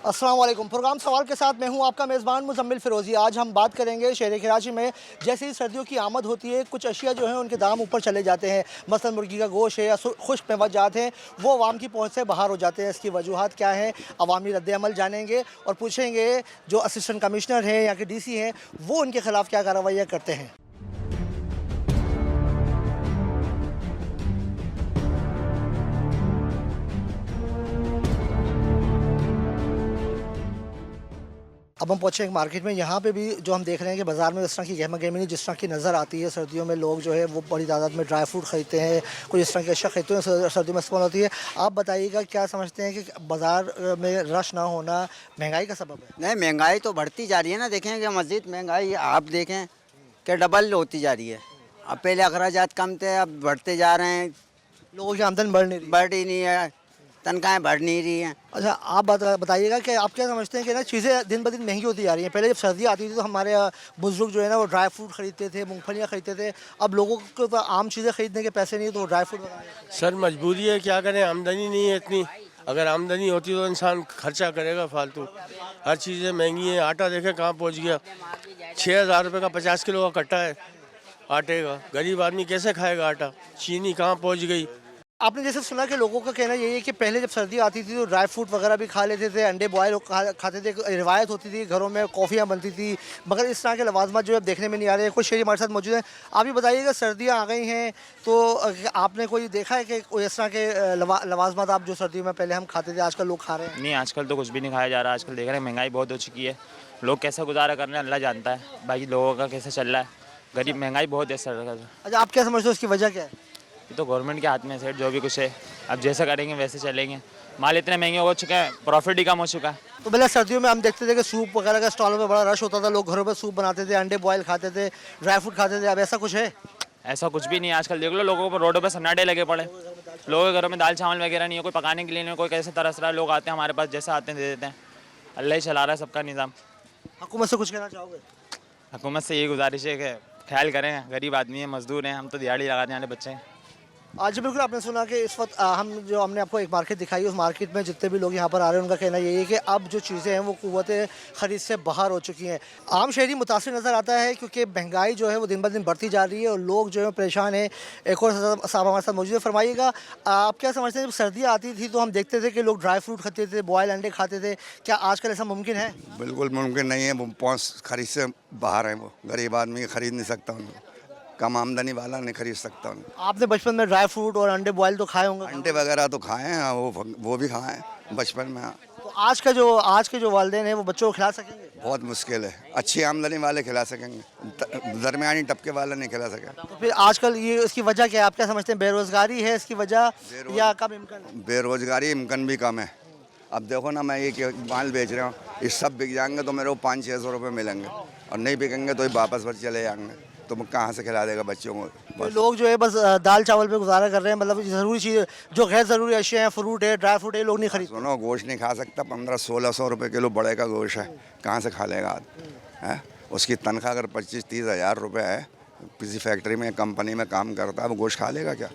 अस्सलाम वालेकुम। प्रोग्राम सवाल के साथ मैं हूं आपका मेज़बान मुज़म्मिल फ़िरोज़ी। आज हम बात करेंगे शहर कराची में जैसे ही सर्दियों की आमद होती है कुछ अशिया जो हैं उनके दाम ऊपर चले जाते हैं। मसलन मुर्गी का गोश्त है या खुश्क मेवाजात हैं वो अवाम की पहुंच से बाहर हो जाते हैं। इसकी वजूहात क्या हैं, अवामी रद्द-ए-अमल जानेंगे और पूछेंगे जो असिस्टेंट कमिश्नर हैं या कि DC हैं वो उनके ख़िलाफ़ क्या कार्रवाइयाँ करते हैं। अब हम पहुँचे एक मार्केट में। यहाँ पे भी जो हम देख रहे हैं कि बाज़ार में इस तरह की गहमा गहमी जिस तरह की नज़र आती है। सर्दियों में लोग जो है वो बड़ी तादाद में ड्राई फ्रूट ख़रीदते हैं, कोई इस तरह की अशिया खरीदते हैं, सर्दियों में इस्तेमाल होती है। आप बताइएगा क्या समझते हैं कि बाज़ार में रश ना होना महंगाई का सबब है? नहीं, महंगाई तो बढ़ती जा रही है ना। देखें कि मज़ीद महंगाई आप देखें कि डबल होती जा रही है। अब पहले अखराजात कम थे, अब बढ़ते जा रहे हैं। लोगों की आमदनी बढ़ नहीं रही। बढ़ ही नहीं है, तनख्वाहें बढ़ नहीं रही हैं। अच्छा, आप बताइएगा कि आप क्या समझते हैं कि ना चीज़ें दिन ब दिन महंगी होती जा रही हैं। पहले जब सर्दी आती थी तो हमारे बुजुर्ग जो है ना वो ड्राई फ्रूट ख़रीदते थे, मूंगफलियाँ ख़रीदते थे। अब लोगों को तो आम चीज़ें ख़रीदने के पैसे नहीं है तो वो ड्राई फ्रूट बनाए। सर मजबूरी है, क्या करें, आमदनी नहीं है इतनी। अगर आमदनी होती तो इंसान खर्चा करेगा फालतू। हर चीज़ें महंगी हैं। आटा देखें कहाँ पहुँच गया, 6,000 रुपये का 50 किलो का कट्टा है आटे का। गरीब आदमी कैसे खाएगा आटा। चीनी कहाँ पहुँच गई। आपने जैसे सुना कि लोगों का कहना यही है कि पहले जब सर्दी आती थी तो ड्राई फ्रूट वगैरह भी खा लेते थे, अंडे बॉयल खाते थे, रिवायत होती थी, घरों में कॉफ़ियाँ बनती थी। मगर इस तरह के लवाजमात जो है अब देखने में नहीं आ रहे हैं। कुछ शहरी हमारे साथ मौजूद हैं। आप ही बताइएगा, सर्दियाँ आ गई हैं तो आपने कोई देखा है कि कोई इस तरह के लवाजमात आप जो सर्दियों में पहले हम खाते थे आजकल लोग खा रहे हैं? नहीं, आजकल तो कुछ भी नहीं खाया जा रहा। आजकल देख रहे हैं महंगाई बहुत हो चुकी है। लोग कैसा गुजारा कर रहे हैं अल्लाह जानता है। बाकी लोगों का कैसे चल रहा है, गरीब महंगाई बहुत है सर। अच्छा, आप क्या समझते हो उसकी वजह क्या है? ये तो गवर्नमेंट के हाथ में सेठ, जो भी कुछ है अब जैसा करेंगे वैसे चलेंगे। माल इतने महंगे हो चुके हैं, प्रॉफिट ही कम हो चुका है। तो पहले सर्दियों में हम देखते थे कि सूप वगैरह का स्टॉल में बड़ा रश होता था, लोग घरों पर सूप बनाते थे, अंडे बॉयल खाते थे, ड्राई फ्रूट खाते थे। अब ऐसा कुछ है? ऐसा कुछ भी नहीं है। आजकल देख लो, लोगों को रोडों पर सन्नाटे लगे पड़े। लोगों के घरों में दाल चावल वगैरह नहीं है, कोई पकाने के लिए नहीं, कोई कैसे तरस रहा है। लोग आते हैं हमारे पास, जैसे आते हैं दे देते हैं। अल्लाह ही चला रहा है सबका निज़ाम। हुकूमत से कुछ कहना चाहोगे? हुकूमत से यही गुजारिश है कि ख्याल करें, गरीब आदमी है, मजदूर हैं, हम तो दिहाड़ी लगाने वाले बच्चे हैं। आज बिल्कुल आपने सुना कि इस वक्त हमने आपको एक मार्केट दिखाई, उस मार्केट में जितने भी लोग यहाँ पर आ रहे हैं उनका कहना यही है कि अब जो चीज़ें हैं वो क़ुव्वत ख़रीद से बाहर हो चुकी हैं। आम शहरी मुतासिर नज़र आता है क्योंकि महंगाई जो है वो दिन ब दिन बढ़ती जा रही है और लोग जो है परेशान हैं। एक और साहब हमारे साथ मौजूद है। फरमाइएगा, आप क्या समझते हैं, जब सर्दियाँ आती थी तो हम देखते थे कि लोग ड्राई फ्रूट खाते थे, बॉयल अंडे खाते थे, क्या आजकल ऐसा मुमकिन है? बिल्कुल मुमकिन नहीं है। वो पहुँच खरीद से बाहर है। वो गरीब आदमी खरीद नहीं सकता उनको, कम आमदनी वाला नहीं खरीद सकता उनको। आपने बचपन में ड्राई फ्रूट और अंडे बॉयल तो खाए होंगे? अंडे वगैरह तो खाए हैं, वो भी खाए हैं बचपन में। तो आज के जो वालिदैन हैं वो बच्चों को खिला सकेंगे? बहुत मुश्किल है। अच्छी आमदनी वाले खिला सकेंगे, दरमियानी तबके वाले नहीं खिला सके। तो फिर आजकल ये इसकी वजह क्या है, आप क्या समझते हैं? बेरोज़गारी है इसकी वजह या कम इम्कान है? बेरोजगारी इम्कान भी कम है। अब देखो ना, मैं ये माल बेच रहा हूँ, ये सब बिक जाएंगे तो मेरे को 500-600 रुपये मिलेंगे, और नहीं बिकेंगे तो ये वापस पर चले जाएंगे। तो मैं कहाँ से खिला देगा बच्चों को? तो लोग जो है बस दाल चावल पे गुजारा कर रहे हैं। मतलब ज़रूरी चीज़ जो गैर ज़रूरी अशिया हैं, फ्रूट है, ड्राई फ्रूट है, लोग नहीं खरीद। सुनो, गोश्त नहीं खा सकता। 1500-1600 रुपये किलो बड़े का गोश्त है, कहाँ से खा लेगा आदमी? है उसकी तनख्वाह अगर 25-30 हज़ार रुपये है, किसी फैक्ट्री में कंपनी में काम करता है, वो गोश्त खा लेगा क्या?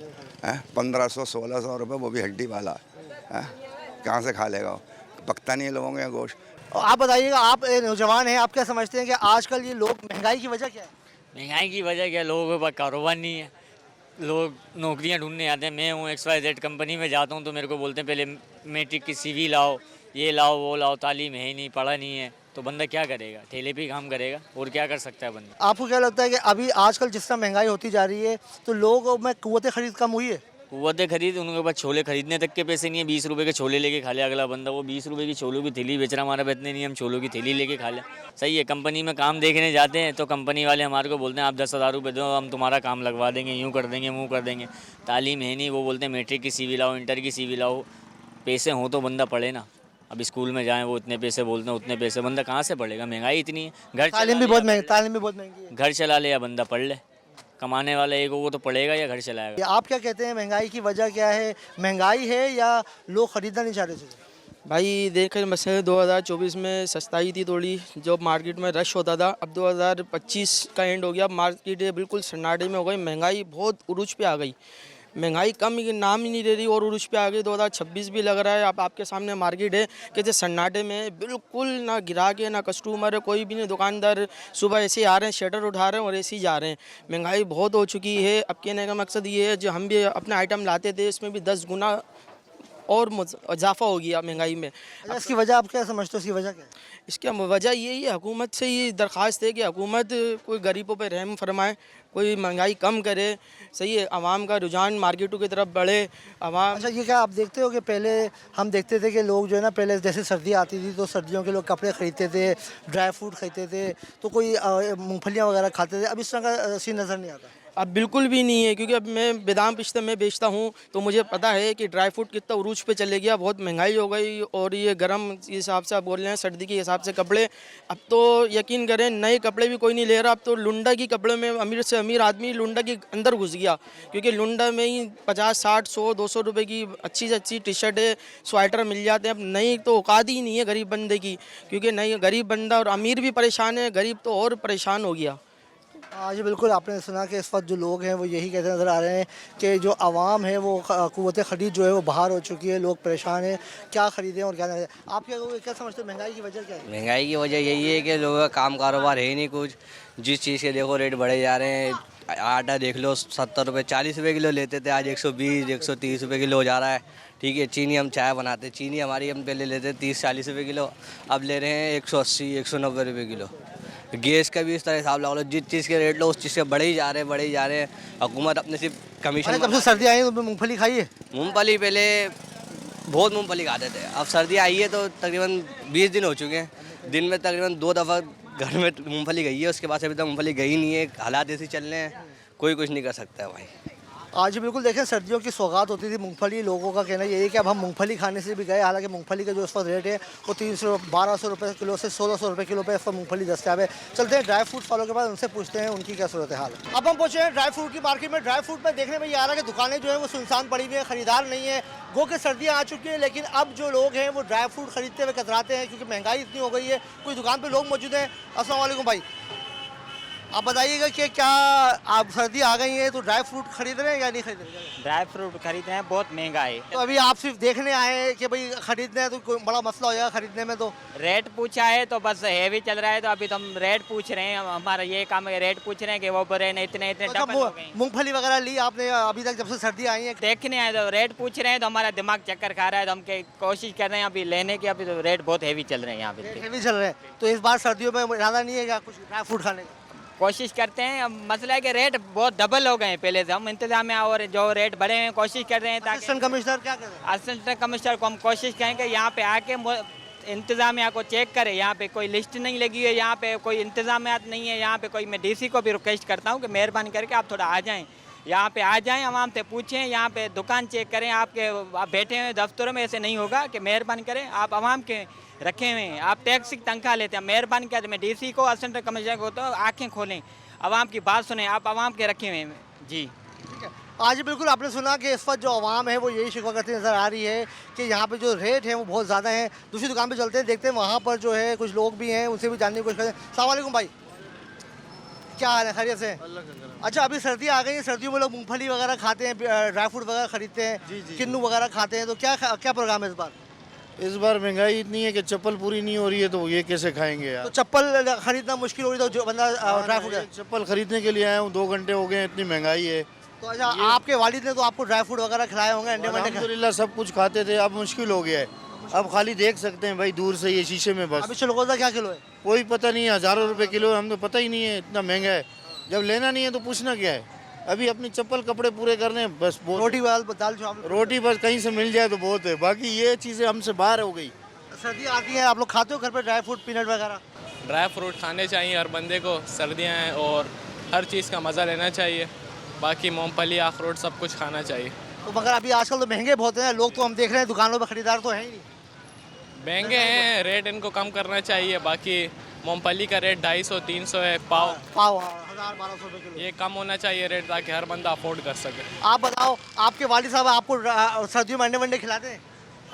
है 1500-1600 रुपये, वो भी हड्डी वाला है, कहाँ से खा लेगा? पकता नहीं है लोगों का गोश्त। आप बताइएगा, आप नौजवान हैं, आप क्या समझते हैं कि आजकल ये लोग महंगाई की वजह क्या है? महंगाई की वजह क्या, लोगों के पास कारोबार नहीं है। लोग नौकरियां ढूंढने आते हैं। मैं हूँ XYZ कंपनी में जाता हूँ तो मेरे को बोलते हैं पहले मैट्रिक की CV लाओ, ये लाओ, वो लाओ। तालीम है ही नहीं, पढ़ा नहीं है, तो बंदा क्या करेगा? ठेले पे ही काम करेगा, और क्या कर सकता है बंदा? आपको क्या लगता है कि अभी आजकल जिस तरह महंगाई होती जा रही है तो लोगों में क़ुव्वत खरीद कम हुई है? कुव्वतें खरीद, उनके पास छोले खरीदने तक के पैसे नहीं है। 20 रुपये के छोले लेके खा ले अगला बंदा। वो 20 रुपये की छोलों की थैली बेच रहा, हमारे पास इतने नहीं, हम छोलों की थैली लेके खा लें। सही है, कंपनी में काम देखने जाते हैं तो कंपनी वाले हमारे को बोलते हैं आप 10,000 रुपये दो, हम तुम्हारा काम लगवा देंगे, यूँ कर देंगे, मुँह कर देंगे। तालीम है नहीं, वो बोलते हैं मैट्रिक की CV लाओ, इंटर की CV लाओ। पैसे हों तो बंदा पढ़े ना। अब स्कूल में जाएँ, वो इतने पैसे बोलते हैं, उतने पैसे बंदा कहाँ से पढ़ेगा? महंगाई इतनी है। तालीम भी बहुत महंगी है। घर चला ले या बंदा पढ़ ले। कमाने वाला एक वो तो पड़ेगा या घर चलाएगा। आप क्या कहते हैं, महंगाई की वजह क्या है? महंगाई है या लोग ख़रीदना नहीं चाह रहे थे? भाई देखें, मसले 2024 में सस्ताई थी थोड़ी, जो मार्केट में रश होता था। अब 2025 का एंड हो गया, मार्केट बिल्कुल सन्नाटे में हो गई, महंगाई बहुत उरूज पे आ गई। महंगाई कम ही नाम ही नहीं ले रही और उस पे आगे 2026 भी लग रहा है। अब आपके सामने मार्केट है कि जैसे सन्नाटे में बिल्कुल ना ग्राहक है ना कस्टमर है, कोई भी नहीं। दुकानदार सुबह ऐसे ही आ रहे हैं, शटर उठा रहे हैं और ऐसे ही जा रहे हैं। महंगाई बहुत हो चुकी है। अब कहने का मकसद ये है, जो हम भी अपना आइटम लाते थे इसमें भी 10 गुना और इजाफा हो गया महंगाई में। अच्छा, इसकी वजह आप क्या समझते हो, इसकी वजह क्या है? इसकी वजह यही है, हुकूमत से ये दरख्वास्त है कि हुकूमत कोई गरीबों पर रहम फरमाए, कोई महंगाई कम करे। सही है, आवाम का रुझान मार्केटों की तरफ बढ़े। आवाम अच्छा, ये क्या आप देखते हो कि पहले हम देखते थे कि लोग जो है ना, पहले जैसे सर्दी आती थी तो सर्दियों के लोग कपड़े ख़रीदते थे, ड्राई फ्रूट खरीदते थे, तो कोई मूंगफलियाँ वगैरह खाते थे। अब इस तरह का सीन नज़र नहीं आता। अब बिल्कुल भी नहीं है, क्योंकि अब मैं बादाम पिस्ता में बेचता हूँ तो मुझे पता है कि ड्राई फ्रूट कितना उरूज पे चले गया, बहुत महंगाई हो गई। और ये गर्म हिसाब से आप बोल रहे हैं, सर्दी के हिसाब से कपड़े, अब तो यकीन करें नए कपड़े भी कोई नहीं ले रहा। अब तो लुंडा की कपड़े में अमीर से अमीर आदमी लुंडा के अंदर घुस गया, क्योंकि लुंडा में ही 50, 60, 100, 200 रुपये की अच्छी से अच्छी टी शर्ट है, स्वेटर मिल जाते हैं। अब नई तो औकात ही नहीं है गरीब बंदे की, क्योंकि नई गरीब बंदा और अमीर भी परेशान है, गरीब तो और परेशान हो गया। हाँ जी, बिल्कुल आपने सुना कि इस वक्त जो लोग हैं वो यही कहते नज़र आ रहे हैं कि जो आवाम है वो क़ुव्वत ख़रीद जो है वो बाहर हो चुकी है, लोग परेशान हैं, क्या ख़रीदें और क्या नहीं। आप क्या समझते हो, महंगाई की वजह क्या है? महंगाई की वजह यही है कि लोगों का काम कारोबार है ही नहीं कुछ। जिस चीज़ के देखो रेट बढ़े जा रहे हैं। आटा देख लो, 70 रुपये 40 रुपये किलो लेते थे, आज 120 130 रुपये किलो हो जा रहा है। ठीक है, चीनी हम चाय बनाते, चीनी हमारी हम पहले लेते 30-40 रुपये किलो, अब ले रहे हैं 180 190 रुपये किलो। गैस का भी इस तरह हिसाब लगा लो, जिस चीज़ के रेट लो उस चीज़ के बढ़े ही जा रहे हैं। हुकूमत अपने सिर्फ कमीशन। जब से सर्दी आई है तो मूँगफली खाई है? मूँगफली पहले बहुत मूँगफली खाते थे, अब सर्दी आई है तो तकरीबन 20 दिन हो चुके हैं। दिन में तकरीबन 2 दफ़ा घर में मूँगफली गई है, उसके बाद से अभी तक मूँगफली गई नहीं है। हालात ऐसे चल रहे हैं, कोई कुछ नहीं कर सकता है भाई। आज बिल्कुल देखें, सर्दियों की सौगात होती थी मूंगफली। लोगों का कहना यही है कि अब हम मूंगफली खाने से भी गए, हालांकि मूंगफली का जो इस वक्त रेट है वो 1200 रुपये किलो से 1600 रुपये किलो पे इस वक्त मूंगफली दस्तियाब है। चलते हैं ड्राई फ्रूट वालों के पास, उनसे पूछते हैं उनकी क्या सूरत हाल है। अब हम पहुँचे हैं ड्राई फ्रूट की मार्केट में। ड्राई फ्रूट में देखने में ये आ रहा है कि दुकानें जो है वो सुनसान पड़ी हुई हैं, ख़रीदार नहीं है। गो के सर्दियाँ आ चुकी हैं, लेकिन अब जो लोग हैं वो ड्राई फ्रूट खरीदते हुए कतराते हैं, क्योंकि महंगाई इतनी हो गई है। कुछ दुकान पर लोग मौजूद हैं। अस्सलाम वालेकुम भाई, आप बताइएगा कि क्या आप सर्दी आ गई है तो ड्राई फ्रूट खरीद रहे हैं या नहीं खरीद रहे हैं? ड्राई फ्रूट खरीद रहे हैं, बहुत महंगा है। तो अभी आप सिर्फ देखने आए हैं कि भाई खरीदना है तो कोई बड़ा मसला हो जाएगा खरीदने में? तो रेट पूछा है तो बस हैवी चल रहा है, तो अभी तो हम रेट पूछ रहे हैं। हमारा ये काम है, रेट पूछ रहे हैं कि वो बोले नहीं इतने डबल हो गए। मूंगफली वगैरह ली आपने अभी तक जब से सर्दी आई है? देखने आए तो रेट पूछ रहे हैं, तो हमारा दिमाग चक्कर खा रहा है, तो हम कोशिश कर रहे हैं अभी लेने की। अभी तो रेट बहुत हैवी चल रहे हैं यहाँ पे, हेवी चल रहे हैं। तो इस बार सर्दियों में इरादा नहीं है क्या कुछ ड्राई फ्रूट खाने का? कोशिश करते हैं। अब मसला है कि रेट बहुत डबल हो गए हैं पहले से। हम इंतजाम में और जो रेट बढ़े हैं कोशिश कर रहे हैं ताकि असिस्टेंट कमिश्नर क्या कर रहे हैं? असिस्टेंट कमिश्नर को हम कोशिश करें कि यहाँ पे आके इंतजामिया को चेक करे। यहाँ पे कोई लिस्ट नहीं लगी है, यहाँ पे कोई इंतजामियात नहीं है, यहाँ पे कोई। मैं डीसी को भी रिक्वेस्ट करता हूँ कि मेहरबानी करके आप थोड़ा आ जाएँ, यहाँ पे आ जाएं, आवाम से पूछें, यहाँ पे दुकान चेक करें। आप बैठे हुए दफ्तरों में ऐसे नहीं होगा कि मेहरबानी करें, आप आवाम के रखे हुए हैं, आप टैक्स की तनख्वाह लेते हैं, मेहरबानी कर मैं डीसी को असिस्टेंट कमिश्नर को तो आँखें खोलें, आवाम की बात सुने। आप आवाम के रखे हुए हैं जी। आज बिल्कुल आपने सुना कि इस वक्त जो आवाम है वो यही शिकवा करती नज़र आ रही है कि यहाँ पे जो रेट है वो बहुत ज़्यादा है। दूसरी दुकान पे चलते हैं, देखते हैं वहाँ पर जो है कुछ लोग भी हैं, उनसे भी जानने की कोशिश करते हैं। अस्सलाम वालेकुम भाई, क्या हाल है, खैरियत से? अच्छा, अभी सर्दी आ गई है, सर्दियों में लोग मूंगफली वगैरह खाते हैं, ड्राई फ्रूट वगैरह खरीदते हैं, किन्नू वगैरह खाते हैं, तो क्या प्रोग्राम है इस बार? इस बार महंगाई इतनी है कि चप्पल पूरी नहीं हो रही है, तो ये कैसे खाएंगे यार? तो चप्पल खरीदना मुश्किल हो रही, तो जो बंदा ड्राई फ्रूट चप्पल खरीदने के लिए आया हूँ, 2 घंटे हो गए, इतनी महंगाई है। तो अच्छा, आपके वालिद ने तो आपको ड्राई फ्रूट वगैरह खिलाए होंगे, अंडे वंडे? अल्हम्दुलिल्लाह सब कुछ खाते थे, अब मुश्किल हो गया है। अब खाली देख सकते हैं भाई दूर से, ये शीशे में बस। अभी चलगोजा क्या किलो है? कोई पता नहीं है, हज़ारों रुपए किलो है, हमें पता ही नहीं है, इतना महंगा है। जब लेना नहीं है तो पूछना क्या है? अभी अपनी चप्पल कपड़े पूरे करने हैं बस। रोटी दाल चावल, रोटी बस कहीं से मिल जाए तो बहुत है, बाकी ये चीज़ें हमसे बाहर हो गई। सर्दी आती है, आप लोग खाते हो घर पे ड्राई फ्रूट, पीनट वगैरह? ड्राई फ्रूट खाने चाहिए हर बंदे को, सर्दियाँ हैं और हर चीज़ का मज़ा लेना चाहिए। बाकी मूंगफली अखरोट सब कुछ खाना चाहिए। तो मगर अभी आजकल तो महंगे बहुत हैं, लोग तो हम देख रहे हैं दुकानों पर खरीदार तो है ही नहीं। महंगे हैं, रेट इनको कम करना चाहिए। बाकी मूंगफली का रेट 250-300 है पाव 1000-1200 रुपये किलो। ये कम होना चाहिए रेट, ताकि हर बंदा अफोर्ड कर सके। आप बताओ, आपके वालिद साहब आपको सर्दियों में अंडे वंडे खिलाते हैं?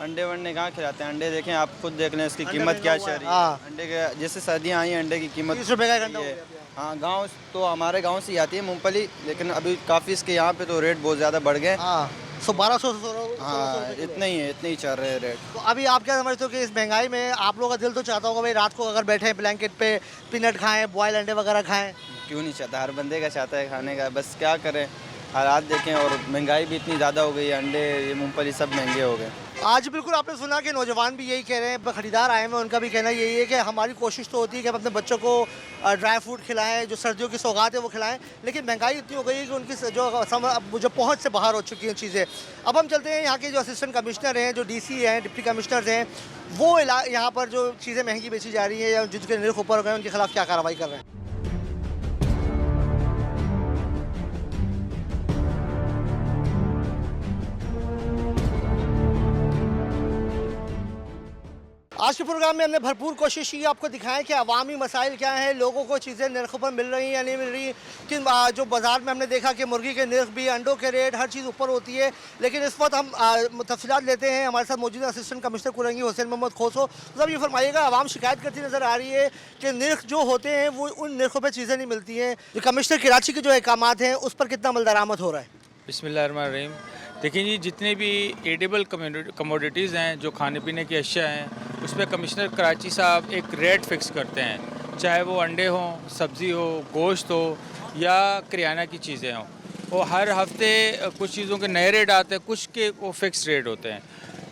अंडे वंडे कहाँ खिलाते हैं? अंडे देखें, आप खुद देख लें इसकी कीमत क्या चल रही है। अंडे के जैसे सर्दियाँ आई हैं, अंडे की कीमत 30 रुपये का अंडा हो गया। हाँ गांव तो हमारे गांव से ही आती है मूंगफली, लेकिन अभी काफ़ी इसके यहाँ पे तो रेट बहुत ज़्यादा बढ़ गए। हाँ 1200 हाँ इतने ही चल रहे हैं रेट। तो अभी आप क्या समझते हो कि इस महंगाई में आप लोगों का दिल तो चाहता होगा भाई रात को अगर बैठे हैं ब्लैंकेट पे पीनट खाएं, बॉयल अंडे वगैरह खाएं? क्यों नहीं चाहता, हर बंदे का चाहता है खाने का, बस क्या करें हालात देखें, और महंगाई भी इतनी ज़्यादा हो गई है, अंडे ये मूंगफली सब महंगे हो गए। आज बिल्कुल आपने सुना कि नौजवान भी यही कह रहे हैं, खरीदार आए हैं उनका भी कहना यही है कि हमारी कोशिश तो होती है कि हम अपने बच्चों को ड्राई फ्रूट खिलाएं, जो सर्दियों की सौगात है वो खिलाएं, लेकिन महंगाई इतनी हो गई है कि उनकी जो पहुंच से बाहर हो चुकी हैं चीज़ें। अब हम चलते हैं यहाँ के जो असिस्टेंट कमिश्नर हैं, जो डीसी हैं, डिप्टी कमिश्नर हैं, वो यहाँ पर जो चीज़ें महंगी बेची जा रही हैं या जिनके निर्ख ऊपर हो गए उनके खिलाफ क्या कार्रवाई कर रहे हैं। आज के प्रोग्राम में हमने भरपूर कोशिश की आपको दिखाएं कि अवामी मसाइल क्या हैं, लोगों को चीज़ें निर्खों पर मिल रही हैं या नहीं मिल रही। कि जो बाज़ार में हमने देखा कि मुर्गी के निर्ख भी, अंडों के रेट, हर चीज़ ऊपर होती है। लेकिन इस वक्त हम तफसीलात लेते हैं। हमारे साथ मौजूद असिस्टेंट कमिश्नर कुरंगी हुसैन मोहम्मद खोसो। तो ये फरमाइएगा, आवाम शिकायत करती नज़र आ रही है कि निर्ख जो होते हैं वो उन निर्खों पर चीज़ें नहीं मिलती हैं। जो कमिश्नर कराची के जो अहकामात हैं उस पर कितना अमल दरामद हो रहा है? बिस्मिल्लाहिर्रहमानिर्रहीम। देखिए जी, जितने भी एडेबल कमोडिटीज़ हैं, जो खाने पीने की अशिया हैं, उस पर कमिश्नर कराची साहब एक रेट फ़िक्स करते हैं, चाहे वो अंडे हों, सब्ज़ी हो, गोश्त हो या किराना की चीज़ें हों। वो हर हफ्ते कुछ चीज़ों के नए रेट आते हैं, कुछ के वो फ़िक्स रेट होते हैं।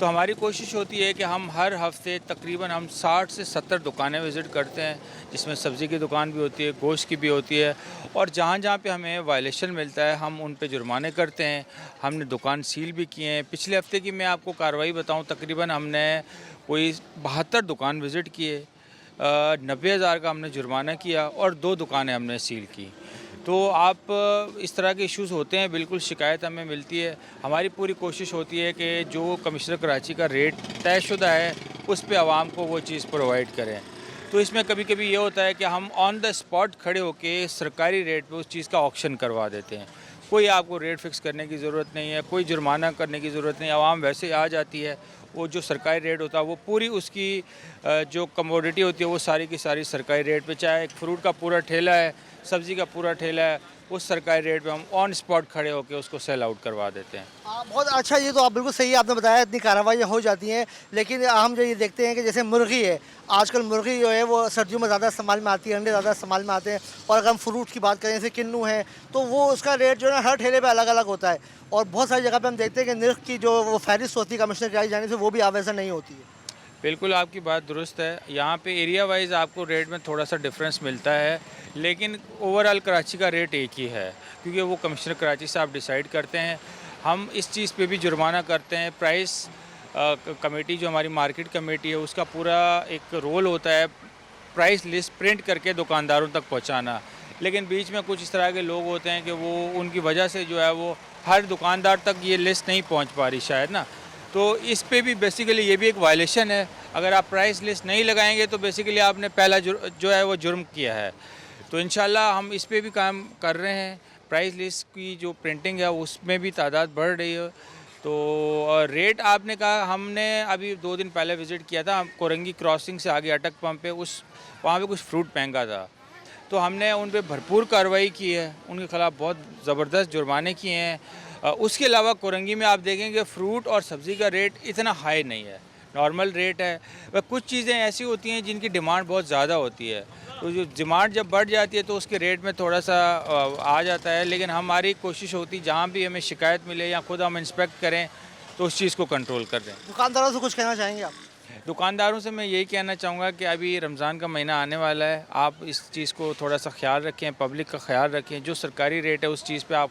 तो हमारी कोशिश होती है कि हम हर हफ्ते तकरीबन 60 से 70 दुकानें विज़िट करते हैं, जिसमें सब्ज़ी की दुकान भी होती है, गोश्त की भी होती है, और जहाँ जहाँ पे हमें वायलेशन मिलता है हम उन पे जुर्माने करते हैं। हमने दुकान सील भी किए हैं। पिछले हफ्ते की मैं आपको कार्रवाई बताऊं, तकरीबन हमने कोई 72 दुकान विज़िट किए, 90,000 का हमने जुर्माना किया और 2 दुकानें हमने सील की। तो आप इस तरह के इश्यूज़ होते हैं, बिल्कुल शिकायत हमें मिलती है। हमारी पूरी कोशिश होती है कि जो कमिश्नर कराची का रेट तयशुदा है उस पे आवाम को वो चीज़ प्रोवाइड करें। तो इसमें कभी कभी ये होता है कि हम ऑन द स्पॉट खड़े होके सरकारी रेट पे उस चीज़ का ऑक्शन करवा देते हैं। कोई आपको रेट फिक्स करने की ज़रूरत नहीं है, कोई जुर्माना करने की ज़रूरत नहीं है। आवाम वैसे आ जाती है, वो जो सरकारी रेट होता है वो पूरी उसकी जो कमोडिटी होती है वो सारी की सारी सरकारी रेट पे, चाहे एक फ्रूट का पूरा ठेला है, सब्ज़ी का पूरा ठेला है, उस सरकारी रेट पे हम ऑन स्पॉट खड़े होकर उसको सेल आउट करवा देते हैं। बहुत अच्छा, ये तो आप बिल्कुल सही आपने बताया, इतनी कार्रवाइयाँ हो जाती हैं। लेकिन हम जो ये देखते हैं कि जैसे मुर्गी है, आजकल मुर्गी जो है वो सर्दियों में ज़्यादा इस्तेमाल में आती है, अंडे ज़्यादा इस्तेमाल में आते हैं। और अगर हम फ्रूट की बात करें जैसे किन्नू है, तो वो उसका रेट जो है हर ठेले पे अलग अलग होता है। और बहुत सारी जगह पे हम देखते हैं कि निर्ख की जो वो फहरिस्त होती है कमिश्नर कराची जाने से, वो भी आवेज़ा नहीं होती है। बिल्कुल आपकी बात दुरुस्त है। यहाँ पे एरिया वाइज आपको रेट में थोड़ा सा डिफरेंस मिलता है, लेकिन ओवरऑल कराची का रेट एक ही है, क्योंकि वो कमिश्नर कराची साहब डिसाइड करते हैं। हम इस चीज़ पे भी जुर्माना करते हैं। प्राइस कमेटी जो हमारी मार्केट कमेटी है, उसका पूरा एक रोल होता है प्राइस लिस्ट प्रिंट करके दुकानदारों तक पहुँचाना। लेकिन बीच में कुछ इस तरह के लोग होते हैं कि वो उनकी वजह से जो है वो हर दुकानदार तक ये लिस्ट नहीं पहुँच पा रही शायद ना। तो इस पे भी बेसिकली ये भी एक वायलेशन है। अगर आप प्राइस लिस्ट नहीं लगाएंगे तो बेसिकली आपने पहला जो है वो जुर्म किया है। तो इंशाल्लाह हम इस पे भी काम कर रहे हैं। प्राइस लिस्ट की जो प्रिंटिंग है उसमें भी तादाद बढ़ रही है। तो रेट आपने कहा, हमने अभी 2 दिन पहले विज़िट किया था कोरंगी क्रॉसिंग से आगे अटक पंप पे, वहाँ पे कुछ फ्रूट महंगा था, तो हमने उन पे भरपूर कार्रवाई की है, उनके ख़िलाफ़ बहुत ज़बरदस्त जुर्माने किए हैं। उसके अलावा कोरंगी में आप देखेंगे फ्रूट और सब्ज़ी का रेट इतना हाई नहीं है, नॉर्मल रेट है। वह कुछ चीज़ें ऐसी होती हैं जिनकी डिमांड बहुत ज़्यादा होती है, तो जो डिमांड जब बढ़ जाती है तो उसके रेट में थोड़ा सा आ जाता है। लेकिन हमारी कोशिश होती है जहाँ भी हमें शिकायत मिले या खुद हम इंस्पेक्ट करें तो उस चीज़ को कंट्रोल कर दें। दुकानदारों से कुछ कहना चाहेंगे आप? दुकानदारों से मैं यही कहना चाहूँगा कि अभी रमज़ान का महीना आने वाला है, आप इस चीज़ को थोड़ा सा ख्याल रखें, पब्लिक का ख्याल रखें। जो सरकारी रेट है उस चीज़ पे आप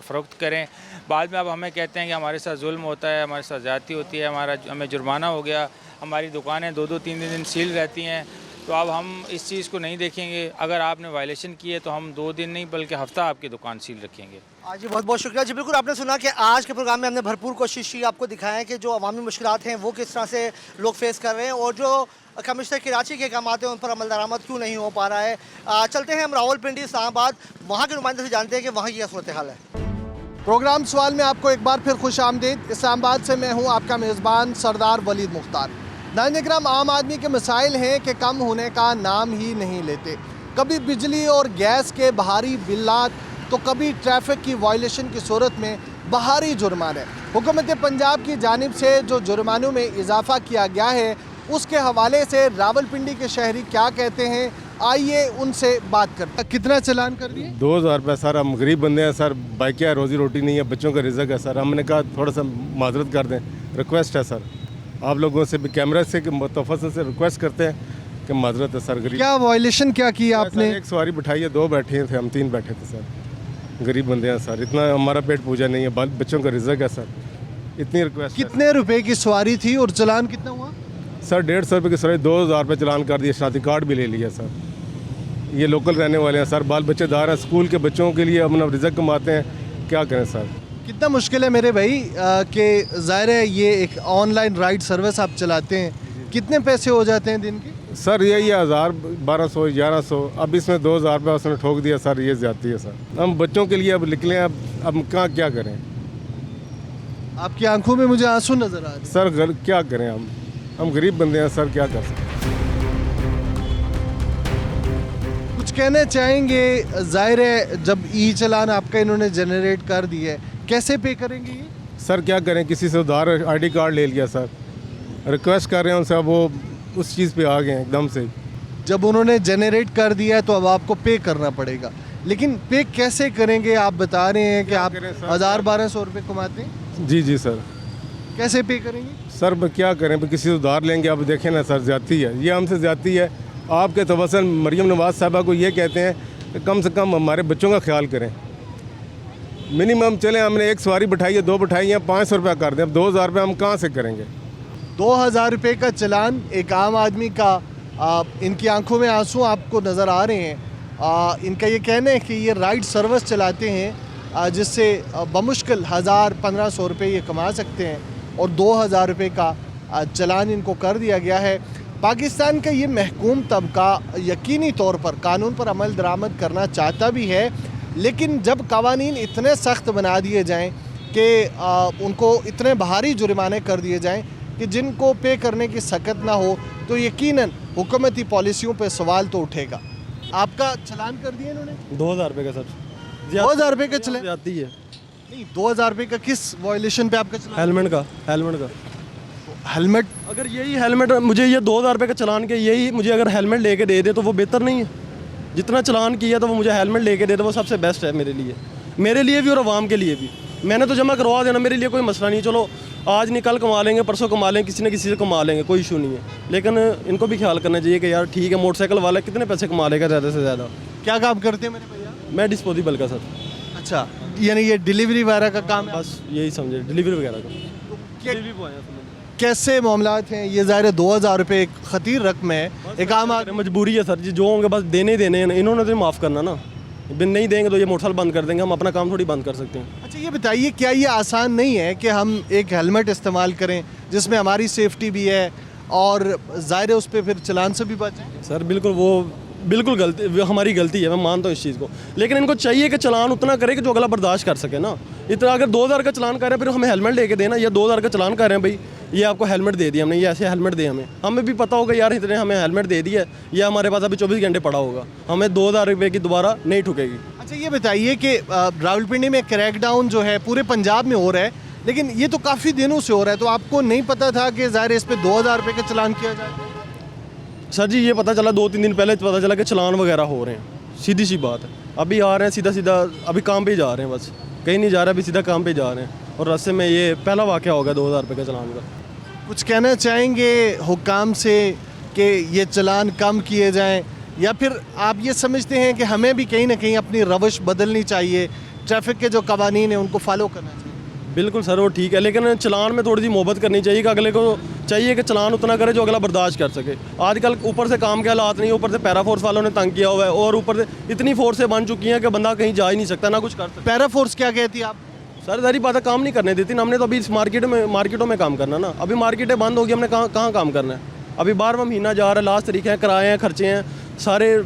फ़रोख्त करें। बाद में आप हमें कहते हैं कि हमारे साथ जुल्म होता है, हमारे साथ ज़्यादती होती है, हमें जुर्माना हो गया, हमारी दुकानें 2-2, 3 दिन सील रहती हैं। तो अब हम इस चीज़ को नहीं देखेंगे। अगर आपने वायलेशन की है तो हम 2 दिन नहीं बल्कि हफ्ता आपकी दुकान सील रखेंगे। जी बहुत बहुत शुक्रिया जी। बिल्कुल आपने सुना कि आज के प्रोग्राम में हमने भरपूर कोशिश की आपको दिखाया कि जो अवामी मुश्किलात हैं वो किस तरह से लोग फेस कर रहे हैं और जो कमिश्नर कराची के अहकामात हैं उन पर अमल दरामद क्यों नहीं हो पा रहा है। चलते हैं हम रावलपिंडी, इस्लामाबाद, वहाँ के नुमाइंदे से जानते हैं कि वहाँ की क्या सूरत हाल है। प्रोग्राम सवाल में आपको एक बार फिर खुश आमदीद। इस्लामाबाद से मैं हूँ आपका मेज़बान सरदार वलीद मुख्तार। नाज़रीन किराम, आम आदमी के मसाइल हैं कि कम होने का नाम ही नहीं लेते। कभी बिजली और गैस के भारी बिल्लात तो कभी ट्रैफिक की वायलेशन की सूरत में भारी जुर्माने। हुकूमत पंजाब की जानिब से जो जुर्मानों में इजाफा किया गया है उसके हवाले से रावलपिंडी के शहरी क्या कहते हैं, आइए उनसे बात करते हैं। कितना चालान कर दिए? 2000 रुपये सर। हम गरीब बंदे हैं सर, बाइकिया रोज़ी रोटी नहीं है, बच्चों का रिज़्क है सर। हमने कहा थोड़ा सा माजरत कर दें, रिक्वेस्ट है सर आप लोगों से भी, कैमरा से तफसल से रिक्वेस्ट करते हैं कि माजरत है सर। गरीब क्या वायलेशन क्या किया आपने? एक सवारी बिठाई है, 2 बैठे थे, हम 3 बैठे थे सर। गरीब बंदे हैं सर, इतना हमारा पेट पूजा नहीं है, बच्चों का रिज़्क है सर, इतनी रिक्वेस्ट। कितने रुपए की सवारी थी और चालान कितना हुआ? सर 150 रुपये की सवारी, 2000 रुपये चालान कर दिया, शनाख्ती कार्ड भी ले लिया सर। ये लोकल रहने वाले हैं सर, बाल बच्चेदार हैं, स्कूल के बच्चों के लिए अपना रिज़्क कमाते हैं, क्या करें सर। कितना मुश्किल है मेरे भाई कि ज़ाहिर है ये एक ऑनलाइन राइड सर्विस आप चलाते हैं, कितने पैसे हो जाते हैं दिन के? सर यही 1000, 1200, 1100, अब इसमें 2000 रुपये उसने ठोक दिया सर, ये ज़्यादती है सर। हम बच्चों के लिए अब निकले, अब कहाँ क्या करें। आपकी आंखों में मुझे आंसू नज़र आ रहे हैं सर, क्या करें हम गरीब बंदे हैं सर, क्या कर सकते हैं। कुछ कहना चाहेंगे? जाहिर है जब ई चालान आपका इन्होंने जनरेट कर दिया है, कैसे पे करेंगे ये? सर क्या करें, किसी से उधार ID कार्ड ले लिया सर, रिक्वेस्ट कर रहे हैं उनसे, अब वो उस चीज़ पे आ गए हैं एकदम से। जब उन्होंने जनरेट कर दिया है तो अब आपको पे करना पड़ेगा, लेकिन पे कैसे करेंगे? आप बता रहे हैं कि आप 1000-1200 रुपये कमाते हैं। जी सर। कैसे पे करेंगे? सर क्या करें, किसी से उधार लेंगे, अब देखें ना सर, ज़्यादती है, ये हमसे ज़्यादती है। आपके तवसल मरियम नवाज़ साहबा को ये कहते हैं कि कम से कम हमारे बच्चों का ख्याल करें। मिनिमम चले, हमने 1 सवारी बिठाई है, 2 बिठाई हैं, 500 रुपया कर दें, अब 2000 रुपये हम कहाँ से करेंगे? 2000 रुपये का चालान एक आम आदमी का, इनकी आंखों में आंसू आपको नज़र आ रहे हैं। इनका ये कहना है कि ये राइड सर्विस चलाते हैं जिससे बमुश्किल 1000-1500 रुपये ये कमा सकते हैं, और 2000 रुपये का चालान इनको कर दिया गया है। पाकिस्तान का ये महकूम तबका यकीनी तौर पर कानून पर अमल दरामद करना चाहता भी है, लेकिन जब कवानीन इतने सख्त बना दिए जाएँ कि उनको इतने भारी जुर्माने कर दिए जाएँ कि जिनको पे करने की सकत ना हो, तो यकीनन हुकूमती पॉलिसियों पे सवाल तो उठेगा। आपका चालान कर दिया इन्होंने? 2000 रुपये का सर। 2000 रुपये का चालान जाती है? नहीं, 2000 रुपये का किस वायलेशन पे आपका चालान? हेलमेट का। हेलमेट, अगर यही हेलमेट मुझे ये 2000 रुपये का चालान के, यही मुझे अगर हेलमेट लेके दे दे तो वो बेहतर नहीं है? जितना चालान किया तो वो मुझे हेलमेट लेके दे दे, वो सबसे बेस्ट है मेरे लिए भी और आवाम के लिए भी। मैंने तो जमा करवा देना, मेरे लिए कोई मसला नहीं, चलो आज नहीं कल कमा लेंगे, परसों कमा लेंगे, किसी न किसी से कमा लेंगे, कोई इशू नहीं है। लेकिन इनको भी ख्याल करना चाहिए कि यार ठीक है, मोटरसाइकिल वाला कितने पैसे कमा लेगा ज़्यादा से ज़्यादा। क्या काम करते हैं मेरे भैया? मैं डिस्पोजेबल का सर। अच्छा, यानी ये डिलीवरी वगैरह का काम है? बस यही समझे, डिलीवरी वगैरह का। डिलीवरी बॉय है। कैसे मामलात हैं ये? ज़ाहिर है 2000 रुपये एक खतीर रकम है, एक आम मजबूरी है सर जी, जो होंगे बस देने ही देने हैं, इन्होंने तो माफ़ करना ना, बिन नहीं देंगे तो ये मोटरसाइकिल बंद कर देंगे, हम अपना काम थोड़ी बंद कर सकते हैं। अच्छा ये बताइए, क्या ये आसान नहीं है कि हम एक हेलमेट इस्तेमाल करें जिसमें हमारी सेफ्टी भी है और ज़ाहिर है उस पर फिर चालान से भी बचें? सर बिल्कुल गलती, हमारी गलती है, मैं मानता हूँ इस चीज़ को, लेकिन इनको चाहिए कि चालान उतना करे कि जो अगला बर्दाश्त कर सके ना। इतना अगर 2000 का चालान कर रहे हैं फिर हमें हेलमेट लेके देना, या 2000 का चालान कर रहे हैं भाई, ये आपको हेलमेट दे दिया हमने, ये ऐसे हेलमेट दे हमें भी पता होगा यार इतने हमें हेलमेट दे दिया, ये हमारे पास अभी 24 घंटे पड़ा होगा, हमें 2000 रुपये की दोबारा नहीं ठुकेगी। अच्छा ये बताइए कि रावलपिंडी में क्रैकडाउन जो है पूरे पंजाब में हो रहा है, लेकिन ये तो काफ़ी दिनों से हो रहा है, तो आपको नहीं पता था कि ज़ाहिर इस पर 2000 रुपये का चालान किया जाए? सर जी ये पता चला 2-3 दिन पहले पता चला कि चालान वगैरह हो रहे हैं, सीधी सी बात है। अभी आ रहे हैं सीधा अभी काम पे ही जा रहे हैं, बस कहीं नहीं जा रहे, अभी सीधा काम पे जा रहे हैं, और रास्ते में ये पहला वाक़या होगा 2000 रुपये का चालान का। कुछ कहना चाहेंगे हुक्काम से कि ये चालान कम किए जाएं, या फिर आप ये समझते हैं कि हमें भी कहीं ना कहीं अपनी रवश बदलनी चाहिए, ट्रैफिक के जो कवानीन हैं उनको फॉलो करना चाहिए? बिल्कुल सर वो ठीक है, लेकिन चालान में थोड़ी सी मोहब्बत करनी चाहिए कि अगले को चाहिए कि चालान उतना करे जो अगला बर्दाश्त कर सके। आजकल ऊपर से काम के हालात नहीं, ऊपर से पैरा फोर्स वालों ने तंग किया हुआ है, और ऊपर से इतनी फोर्सें बन चुकी हैं कि बंदा कहीं जा ही नहीं सकता, ना कुछ कर सकता। पैरा फोर्स क्या कहती है आप? सर सारी बातें काम नहीं करने देती ना, हमने तो अभी इस मार्केटों में काम करना ना, अभी मार्केटें बंद होगी, हमने कहाँ काम करना है? अभी 12वां महीना जा रहा है, लास्ट तरीके हैं, किराए हैं, खर्चे हैं, सारे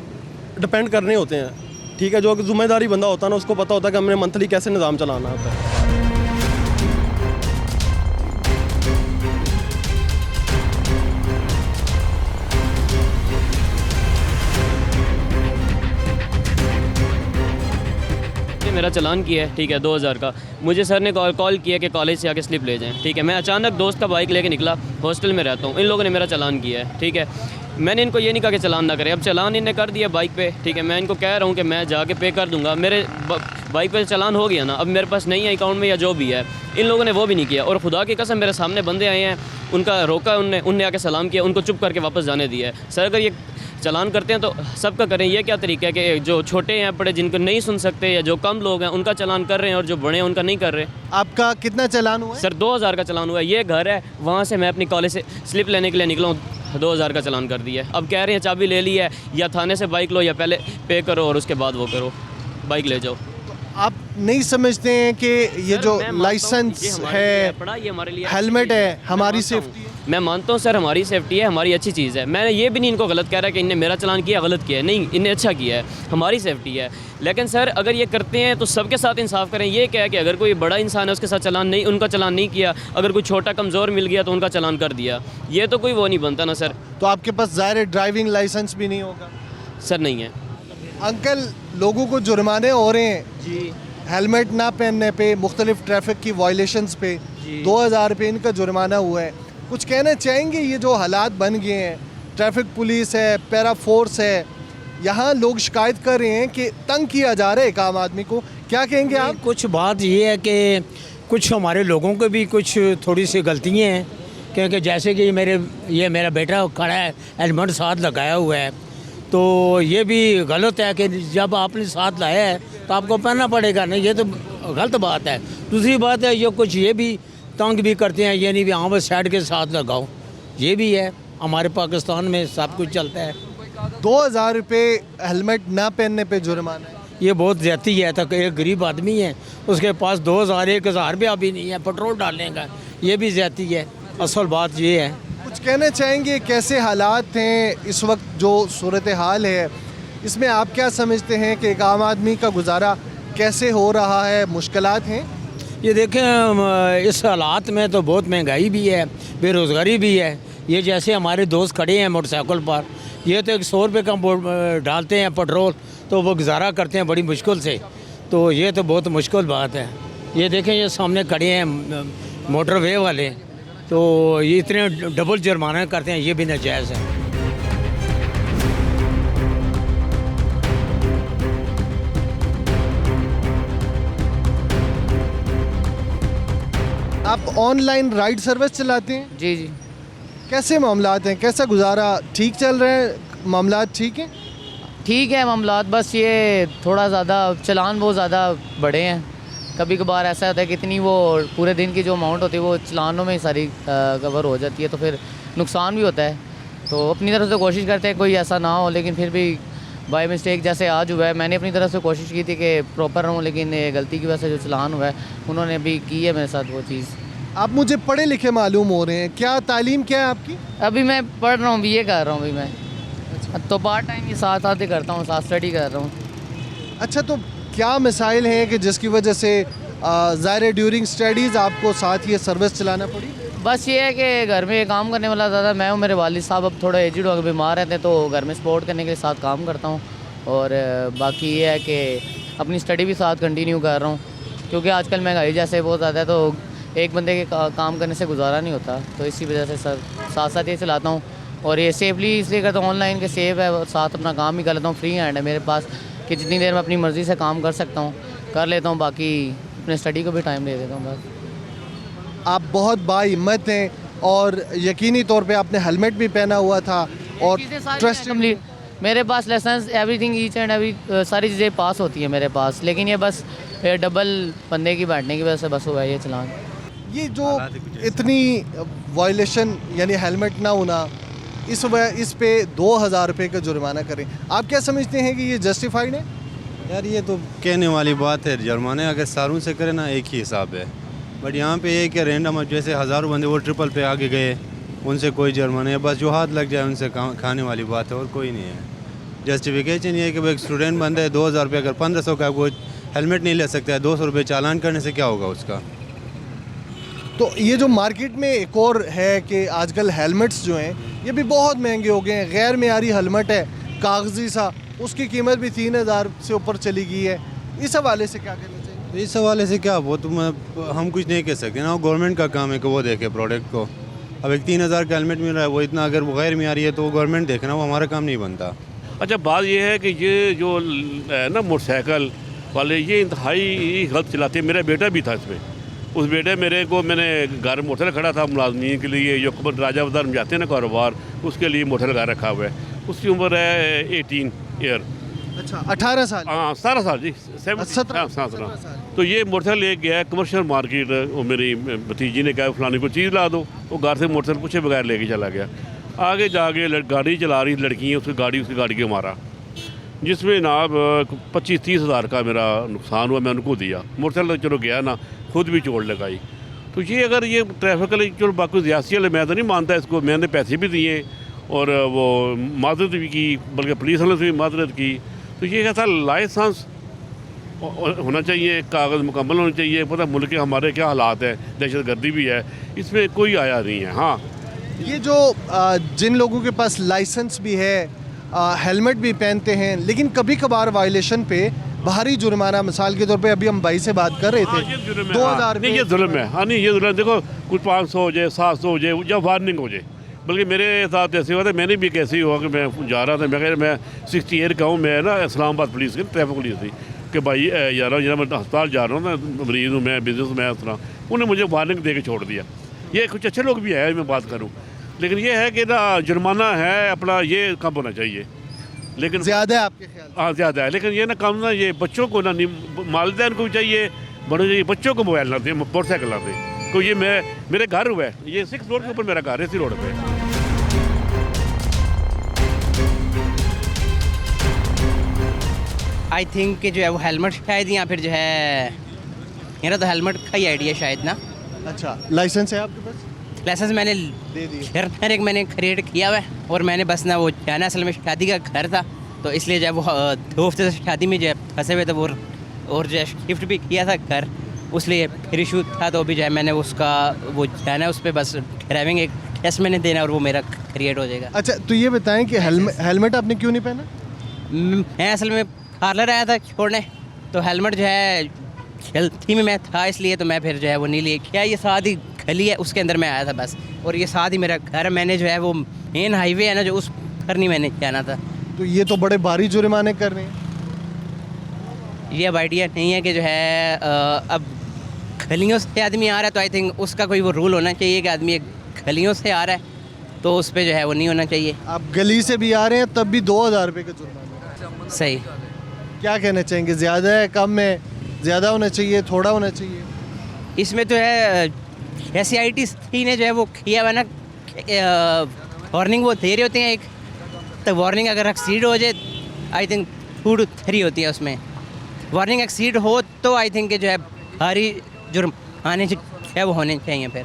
डिपेंड करने होते हैं। ठीक है, जो जिम्मेदारी बंदा होता है ना उसको पता होता है कि हमने मंथली कैसे निज़ाम चलाना होता है। मेरा चालान किया है, ठीक है, 2000 का। मुझे सर ने कॉल किया कि कॉलेज से आके स्लिप ले जाएं, ठीक है। मैं अचानक दोस्त का बाइक लेके निकला, हॉस्टल में रहता हूँ, इन लोगों ने मेरा चालान किया है, ठीक है। मैंने इनको ये नहीं कहा कि चालान ना करें, अब चालान इन्हें कर दिया बाइक पे, ठीक है। मैं इनको कह रहा हूँ कि मैं जाके पे कर दूंगा, मेरे बाइक पे चालान हो गया ना, अब मेरे पास नहीं है अकाउंट में या जो भी है। इन लोगों ने वो भी नहीं किया, और खुदा की कसम मेरे सामने बंदे आए हैं, उनका रोका उनने आके सलाम किया, उनको चुप करके वापस जाने दिया है। सर अगर ये चालान करते हैं तो सबका करें, ये क्या तरीका है कि जो छोटे हैं बड़े जिनको नहीं सुन सकते या जो कम लोग हैं उनका चालान कर रहे हैं और जो बड़े हैं उनका नहीं कर रहे। आपका कितना चालान हुआ है? सर 2000 का चालान हुआ है। ये घर है, वहाँ से मैं अपनी कॉलेज से स्लिप लेने के लिए निकला हूँ, 2000 का चालान कर दिया है। अब कह रहे हैं चाबी ले ली है, या थाने से बाइक लो या पहले पे करो और उसके बाद वो करो, बाइक ले जाओ। आप नहीं समझते हैं कि ये जो लाइसेंस है, हेलमेट है, हमारी सेफ्टी है? मैं मानता हूँ सर, हमारी सेफ्टी है, हमारी अच्छी चीज़ है। मैंने ये भी नहीं इनको गलत कह रहा कि इन्हें मेरा चालान किया गलत किया है, नहीं, इन्हें अच्छा किया है, हमारी सेफ्टी है। लेकिन सर अगर ये करते हैं तो सबके साथ इंसाफ करें। ये क्या है कि अगर कोई बड़ा इंसान है उसके साथ चालान नहीं, उनका चालान नहीं किया, अगर कोई छोटा कमज़ोर मिल गया तो उनका चालान कर दिया, ये तो कोई वो नहीं बनता ना सर। तो आपके पास ज़ाहिर ड्राइविंग लाइसेंस भी नहीं होगा? सर नहीं है। अंकल, लोगों को जुर्माने हो रहे हैं जी, हेलमेट ना पहनने पे, मुख्तलिफ ट्रैफिक की वायलेशंस पे 2000 रुपये इनका जुर्माना हुआ है। कुछ कहना चाहेंगे? ये जो हालात बन गए हैं, ट्रैफिक पुलिस है, पैरा फोर्स है, यहाँ लोग शिकायत कर रहे हैं कि तंग किया जा रहा है एक आम आदमी को, क्या कहेंगे आप? कुछ बात ये है कि कुछ हमारे लोगों को भी कुछ थोड़ी सी गलतियाँ हैं, क्योंकि जैसे कि मेरा बेटा खड़ा है, हेलमेट साथ लगाया हुआ है, तो ये भी गलत है कि जब आपने साथ लाया है तो आपको पहनना पड़ेगा, नहीं, ये तो गलत बात है। दूसरी बात है, ये भी तंग भी करते हैं, ये नहीं भी हाँ बस साइड के साथ लगाओ, ये भी है। हमारे पाकिस्तान में सब कुछ चलता है। 2000 रुपये हेलमेट ना पहनने पे जुर्माना है, ये बहुत ज़्यादती है। तो एक गरीब आदमी है, उसके पास 2000 1000 रुपया भी नहीं है पेट्रोल डालने का, ये भी ज़्यादती है। असल बात ये है। कुछ कहना चाहेंगे कैसे हालात हैं इस वक्त, जो सूरत हाल है इसमें आप क्या समझते हैं कि एक आम आदमी का गुजारा कैसे हो रहा है, मुश्किलात हैं? ये देखें, इस हालात में तो बहुत महंगाई भी है, बेरोज़गारी भी है। ये जैसे हमारे दोस्त खड़े हैं मोटरसाइकिल पर, ये तो 100 रुपये का डालते हैं पेट्रोल, तो वो गुजारा करते हैं बड़ी मुश्किल से, तो ये तो बहुत मुश्किल बात है। ये देखें, ये सामने खड़े हैं मोटरवे वाले, तो ये इतने डबल जुर्माना करते हैं, ये भी नाजायज़ है। आप ऑनलाइन राइड सर्विस चलाते हैं? जी जी। कैसे मामलात हैं, कैसा गुजारा, ठीक चल रहे हैं मामलात? ठीक है, ठीक है मामलात, बस ये थोड़ा ज़्यादा चालान बहुत ज़्यादा बड़े हैं। कभी कभार ऐसा होता है कि इतनी वो पूरे दिन की जो अमाउंट होती है वो चालानों में ही सारी कवर हो जाती है, तो फिर नुकसान भी होता है। तो अपनी तरफ से कोशिश करते हैं कोई ऐसा ना हो, लेकिन फिर भी बाय मिस्टेक जैसे आज हुआ है, मैंने अपनी तरफ से कोशिश की थी कि प्रॉपर रहूँ, लेकिन गलती की वजह से जो चालान हुआ है उन्होंने भी की है मेरे साथ वो चीज़। आप मुझे पढ़े लिखे मालूम हो रहे हैं, क्या तालीम क्या है आपकी? अभी मैं पढ़ रहा हूँ, BA कर रहा हूँ अभी मैं। तो पार्ट टाइम ये साथ साथ ही करता हूँ, साथ स्टडी कर रहा हूँ। अच्छा, तो क्या मिसाइल हैं कि जिसकी वजह से ज़ाहिर ड्यूरिंग स्टडीज़ आपको साथ ये सर्विस चलाना पड़ी? बस ये है कि घर में काम करने वाला ज़्यादा मैं हूँ, मेरे वालिद साहब अब थोड़ा एजड हो गए, बीमार रहते हैं, तो घर में सपोर्ट करने के लिए साथ काम करता हूँ। और बाकी ये है कि अपनी स्टडी भी साथ कंटिन्यू कर रहा हूँ, क्योंकि आजकल महंगाई जैसे बहुत ज़्यादा है, तो एक बंदे के काम करने से गुजारा नहीं होता, तो इसी वजह से सर साथ साथ ये चलाता हूँ। और ये सेफली इसलिए करता हूँ, ऑनलाइन के सेफ है, और साथ अपना काम भी कर लेता हूँ, फ्री हैंड है मेरे पास कि जितनी देर में अपनी मर्ज़ी से काम कर सकता हूँ कर लेता हूँ, बाकी अपने स्टडी को भी टाइम दे देता हूँ बस। आप बहुत बाहिम्मत हैं, और यकीनी तौर पे आपने हेलमेट भी पहना हुआ था, और ट्रस्ट कंप्लीट मेरे पास license everything each and every सारी चीज़ें पास होती हैं मेरे पास, लेकिन ये बस डबल बंदे की बैठने की वजह से बस हुआ है ये चलान। ये जो इतनी वायलेशन यानी हेलमेट ना होना, इस पे 2000 रुपये का जुर्माना करें, आप क्या समझते हैं कि ये जस्टिफाइड है? यार ये तो कहने वाली बात है, जुर्माने अगर सारों से करें ना एक ही हिसाब है, बट यहाँ पे ये कि रैंडम जैसे हज़ारों बंदे वो ट्रिपल पे आगे गए, उनसे कोई जुर्माना है, बस जो हाथ लग जाए उनसे खाने वाली बात है और कोई नहीं है। जस्टिफिकेशन ये है कि भाई स्टूडेंट बंदा है, 2000 रुपये अगर 1500 का वो हेलमेट नहीं ले सकता है, 200 रुपये चालान करने से क्या होगा उसका? तो ये जो मार्केट में एक और है कि आजकल हेलमेट्स जो हैं ये भी बहुत महंगे हो गए हैं। गैर मेयारी हेलमेट है कागजी सा, उसकी कीमत भी 3000 से ऊपर चली गई है। इस हवाले से क्या करें? तो इस हवाले से क्या वो तो हम कुछ नहीं कह सकते ना, गवर्नमेंट का काम है कि वो देखे प्रोडक्ट को। अब एक 3000 का हेलमेट मिल रहा है, वो इतना अगर गैर मियारी है तो वो गवर्नमेंट देखे ना, वो हमारा काम नहीं बनता। अच्छा, बात ये है कि ये जो है ना मोटरसाइकिल वाले, ये इंतहाई गलत चलाते हैं। मेरा बेटा भी था इसमें, उस बेटे मेरे को मैंने घर मोटरसाइकिल खड़ा था मुलाजमीन के लिए, जो राजा बाजार में जाते हैं ना कारोबार, उसके लिए मोटरसाइकिल रखा हुआ है। उसकी उम्र है 18 ईयर। अच्छा, 18 साल? हाँ 17 साल जी, 17। तो ये मोटरसाइकिल ले गया कमर्शियल मार्केट, वो मेरी भतीजी ने कहा फलानी को चीज़ ला दो, वो घर से मोटरसाइकिल पूछे बगैर लेके चला गया। आगे जाके गाड़ी चला रही लड़की है, उसकी गाड़ी के मारा, जिसमें ना 25-30 हज़ार का मेरा नुकसान हुआ। मैं उनको दिया, मोटरसाइकिल चलो गया ना, खुद भी चोट लगाई। तो ये अगर ये ट्रैफिक चलो बाकी सियासी वाले, मैं तो नहीं मानता इसको, मैंने पैसे भी दिए और वो माजरत भी की, बल्कि पुलिस वालों से भी माजरत की। तो ये कैसा लाइसेंस होना चाहिए, कागज़ मुकम्मल होने चाहिए। पता मुल्क के हमारे क्या हालात है, दहशत गर्दी भी है, इसमें कोई आया नहीं है। हाँ, ये जो जिन लोगों के पास लाइसेंस भी है, हेलमेट भी पहनते हैं, लेकिन कभी कभार वायलेशन पे भारी जुर्माना, मिसाल के तौर पे अभी हम भाई से बात कर रहे थे, 2000 नहीं ये जुल्म है। हाँ नहीं ये जुल्म, देखो कुछ 500 हो जाए, 700 हो जाए, या वार्निंग हो जाए। बल्कि मेरे साथ ऐसे हुआ था, मैंने भी कैसे ही हुआ कि मैं जा रहा था, मैं 68 का हूँ, मैं ना इस्लामाबाद पुलिस की ट्रैफिक पुलिस थी कि भाई यार मैं अस्पताल जा रहा हूँ ना, मरीज़ हूँ मैं, बिजनेस में इस तरह, उन्होंने मुझे वार्निंग दे के छोड़ दिया। ये कुछ अच्छे लोग भी हैं, मैं बात करूँ, लेकिन ये है कि ना जुर्माना है अपना, ये कम होना चाहिए। लेकिन ज़्यादा है आपके ख्याल? हाँ ज़्यादा है, लेकिन ये ना कम ना, ये बच्चों को ना, वालिदैन को भी चाहिए, बड़ों चाहिए, बच्चों को मोबाइल ना दें, मोटरसाइकिल ना दें। तो ये मेरे घर हुआ है, ये 6 रोड के ऊपर मेरा घर है, इसी रोड पे। आई थिंक कि जो है वो हेलमेट शायद, या फिर जो है मेरा तो हेलमेट का ही आइडिया शायद ना। अच्छा, लाइसेंस है आपके पास? लाइसेंस मैंने दे दिया, एक मैंने खरीद किया हुआ है, और मैंने बस ना वो जाना, असल में शादी का घर था, तो इसलिए जो है वो 2 हफ्ते से शादी में जो है फंसे हुए थे वो, और जो है शिफ्ट भी किया था घर, उसलिए फिर इशू था। तो अभी जो है मैंने उसका वो जाना है, उस पर बस ड्राइविंग एक टेस्ट मैंने देना और वो मेरा क्रिएट हो जाएगा। अच्छा, तो ये बताएं कि हेलमेट आपने क्यों नहीं पहना? मैं असल में पार्लर आया था छोड़ने, तो हेलमेट जो है गलती में मैं था, इसलिए तो मैं फिर जो है वो नहीं लिए क्या, ये साथ ही गली है उसके अंदर मैं आया था बस, और ये साथ ही मेरा घर, मैंने जो है वो मेन हाईवे है ना जो, उस पर नहीं मैंने जाना था। तो ये तो बड़े भारी जुर्माने कर रहे हैं। ये अब आइडिया नहीं है कि जो है अब गलियों से आदमी आ रहा है, तो आई थिंक उसका कोई वो रूल होना चाहिए कि आदमी गलियों से आ रहा है तो उस पर जो है वो नहीं होना चाहिए। आप गली से भी आ रहे हैं तब भी 2000 रुपये का जुर्माना? सही। क्या कहना चाहेंगे, ज़्यादा है, कम है, ज़्यादा होना चाहिए, थोड़ा होना चाहिए? इसमें तो है SCIT ने जो है वो किया हुआ ना, वार्निंग वो दे रहे होते हैं एक, तो वार्निंग अगर एक्सीड हो जाए आई थिंक 2 to 3 होती है उसमें। वार्निंग एक्सीड हो तो आई थिंक जो है भारी जुर्माने जो है वो होने चाहिए फिर।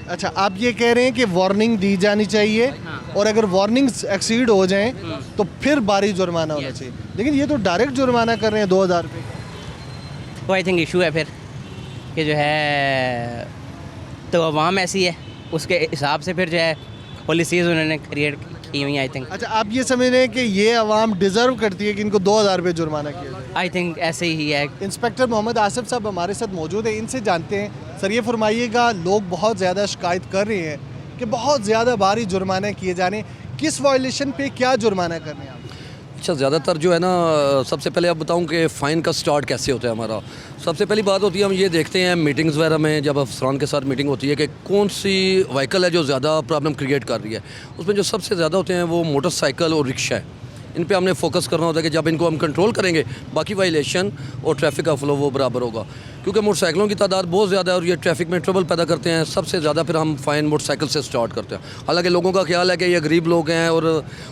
अच्छा, आप ये कह रहे हैं कि वार्निंग दी जानी चाहिए, और अगर वार्निंग्स एक्सीड हो जाएं तो फिर भारी जुर्माना होना चाहिए, लेकिन ये तो डायरेक्ट जुर्माना कर रहे हैं 2000 रुपये। तो आई थिंक इशू है फिर कि जो है, तो अवाम ऐसी है, उसके हिसाब से फिर जो है पॉलिसीज़ उन्होंने क्रिएट की हुई आई थिंक। अच्छा, आप ये समझ रहे हैं कि ये अवाम डिज़र्व करती है कि इनको 2000 रुपये जुर्माना किया जाए? आई थिंक ऐसे ही है। इंस्पेक्टर मोहम्मद आसिफ साहब हमारे साथ मौजूद है, इनसे जानते हैं। सर ये फरमाइएगा, लोग बहुत ज़्यादा शिकायत कर रहे हैं कि बहुत ज़्यादा भारी जुर्माने किए जा रहे हैं, किस वायलेशन पे क्या जुर्माना कर रहे हैं आप? अच्छा, ज़्यादातर जो है ना, सबसे पहले आप बताऊं कि फ़ाइन का स्टार्ट कैसे होता है हमारा। सबसे पहली बात होती है, हम ये देखते हैं मीटिंग्स वगैरह में, जब अफसरान के साथ मीटिंग होती है कि कौन सी व्हीकल है जो ज़्यादा प्रॉब्लम क्रिएट कर रही है। उसमें जो सबसे ज़्यादा होते हैं वो मोटरसाइकिल और रिक्शा है। इन पे हमने फोकस करना होता है कि जब इनको हम कंट्रोल करेंगे, बाकी वायलेशन और ट्रैफिक का फ्लो वो बराबर होगा, क्योंकि मोटरसाइकिलों की तादाद बहुत ज़्यादा है और ये ट्रैफिक में ट्रबल पैदा करते हैं। सबसे ज़्यादा फिर हम फ़ाइन मोटरसाइकिल से स्टार्ट करते हैं। हालांकि लोगों का ख्याल है कि ये गरीब लोग हैं और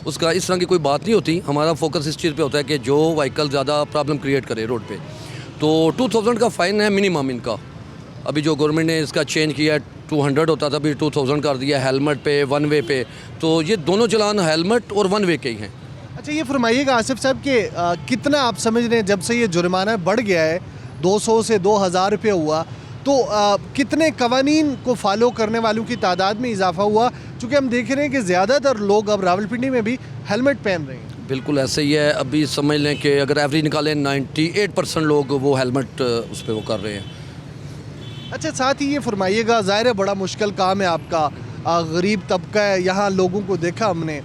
उसका इस तरह की कोई बात नहीं होती। हमारा फोकस इस चीज़ पे होता है कि जो व्हीकल ज़्यादा प्रॉब्लम क्रिएट करे रोड पे, तो 2000 का फ़ाइन है मिनिमम इनका। अभी जो गवर्नमेंट ने इसका चेंज किया है, 200 होता था, अभी 2000 कर दिया हेलमेट पे, वन वे पे। तो ये दोनों चलान हेलमेट और वन वे के ही हैं। अच्छा, ये फरमाइएगा आसिफ साहब कि कितना आप समझ रहे हैं जब से ये जुर्माना बढ़ गया है, 200 से 2000 रुपये हुआ, तो कितने कवानीन को फॉलो करने वालों की तादाद में इजाफा हुआ? चूँकि हम देख रहे हैं कि ज़्यादातर लोग अब रावलपिंडी में भी हेलमेट पहन रहे हैं। बिल्कुल ऐसे ही है। अभी समझ लें कि अगर एवरेज निकालें 98% लोग वो हेलमेट उस पर वो कर रहे हैं। अच्छा, साथ ही ये फरमाइएगा, ज़ाहिर है बड़ा मुश्किल काम है आपका, गरीब तबका है, यहाँ लोगों को देखा हमने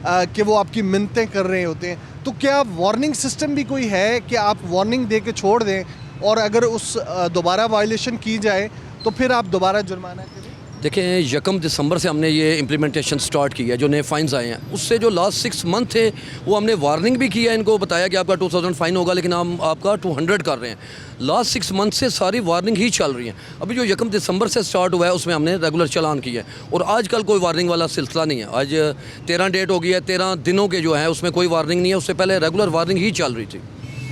कि वो आपकी मिन्नतें कर रहे होते हैं, तो क्या वार्निंग सिस्टम भी कोई है कि आप वार्निंग दे के छोड़ दें और अगर उस दोबारा वायलेशन की जाए तो फिर आप दोबारा जुर्माना करें? देखें, 1 दिसंबर से हमने ये इम्प्लीमेंटेशन स्टार्ट की है। जो नए फ़ाइन्स आए हैं उससे जो लास्ट 6 मंथ थे वो हमने वार्निंग भी की है, इनको बताया कि आपका 2000 फ़ाइन होगा, लेकिन हम आपका 200 कर रहे हैं। लास्ट 6 मंथ से सारी वार्निंग ही चल रही है। अभी जो 1 दिसंबर से स्टार्ट हुआ है उसमें हमने रेगुलर चालान किया है और आजकल कोई वार्निंग वाला सिलसिला नहीं है। आज 13 डेट हो गई है, 13 दिनों के जो है उसमें कोई वार्निंग नहीं है। उससे पहले रेगुलर वार्निंग ही चल रही थी।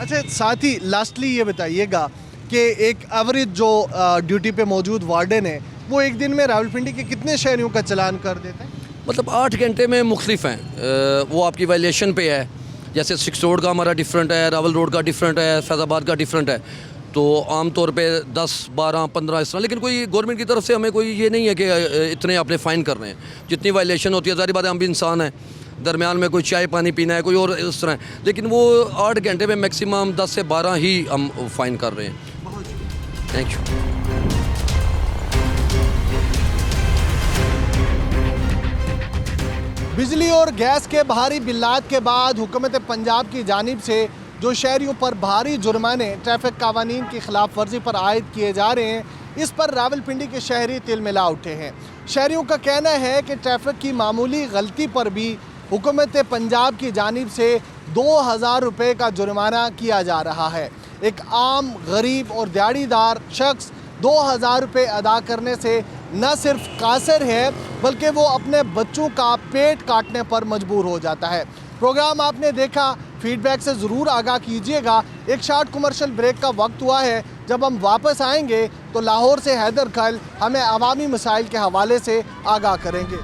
अच्छा, साथ ही लास्टली ये बताइएगा कि एक एवरेज जो ड्यूटी पे मौजूद वार्डन है वो एक दिन में रावलपिंडी के कितने शहरियों का चालान कर देते हैं? मतलब 8 घंटे में मुख्तलिफ हैं, वो आपकी वायलेशन पे है। जैसे 6 रोड का हमारा डिफरेंट है, रावल रोड का डिफरेंट है, फैज़ाबाद का डिफरेंट है। तो आम तौर पे 10, 12, 15 इस तरह, लेकिन कोई गवर्नमेंट की तरफ से हमें कोई ये नहीं है कि इतने आपने फ़ाइन कर रहे हैं। जितनी वायलेशन होती है, ज़ाहिर बात है हम भी इंसान हैं, दरमियान में कोई चाय पानी पीना है, कोई और इस तरह, लेकिन वो 8 घंटे में मैक्सिमम 10 से 12 ही हम फ़ाइन कर रहे हैं। Thank you. बिजली और गैस के भारी बिल्लात के बाद हुकूमत पंजाब की जानिब से जो शहरियों पर भारी जुर्माने ट्रैफिक कावानीन की खिलाफ वर्जी पर आयद किए जा रहे हैं, इस पर रावलपिंडी के शहरी तिलमिला उठे हैं। शहरियों का कहना है कि ट्रैफिक की मामूली गलती पर भी हुकूमत पंजाब की जानिब से 2000 रुपये का जुर्माना किया जा रहा है। एक आम गरीब और दिहाड़ीदार शख्स 2000 रुपये अदा करने से न सिर्फ कासिर है बल्कि वो अपने बच्चों का पेट काटने पर मजबूर हो जाता है। प्रोग्राम आपने देखा, फीडबैक से ज़रूर आगाह कीजिएगा। एक शॉर्ट कमर्शियल ब्रेक का वक्त हुआ है। जब हम वापस आएंगे तो लाहौर से हैदर खल हमें अवामी मसाइल के हवाले से आगाह करेंगे।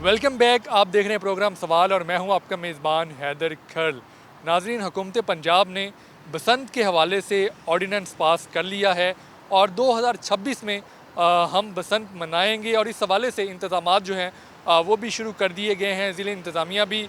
वेलकम बैक, आप देख रहे हैं प्रोग्राम सवाल और मैं हूं आपका मेज़बान हैदर खल। नाज़रीन, हुकूमत पंजाब ने बसंत के हवाले से ऑर्डिनेंस पास कर लिया है और 2026 में हम बसंत मनाएंगे और इस हवाले से इंतज़ामात जो हैं वो भी शुरू कर दिए गए हैं। ज़िले इंतज़ामिया भी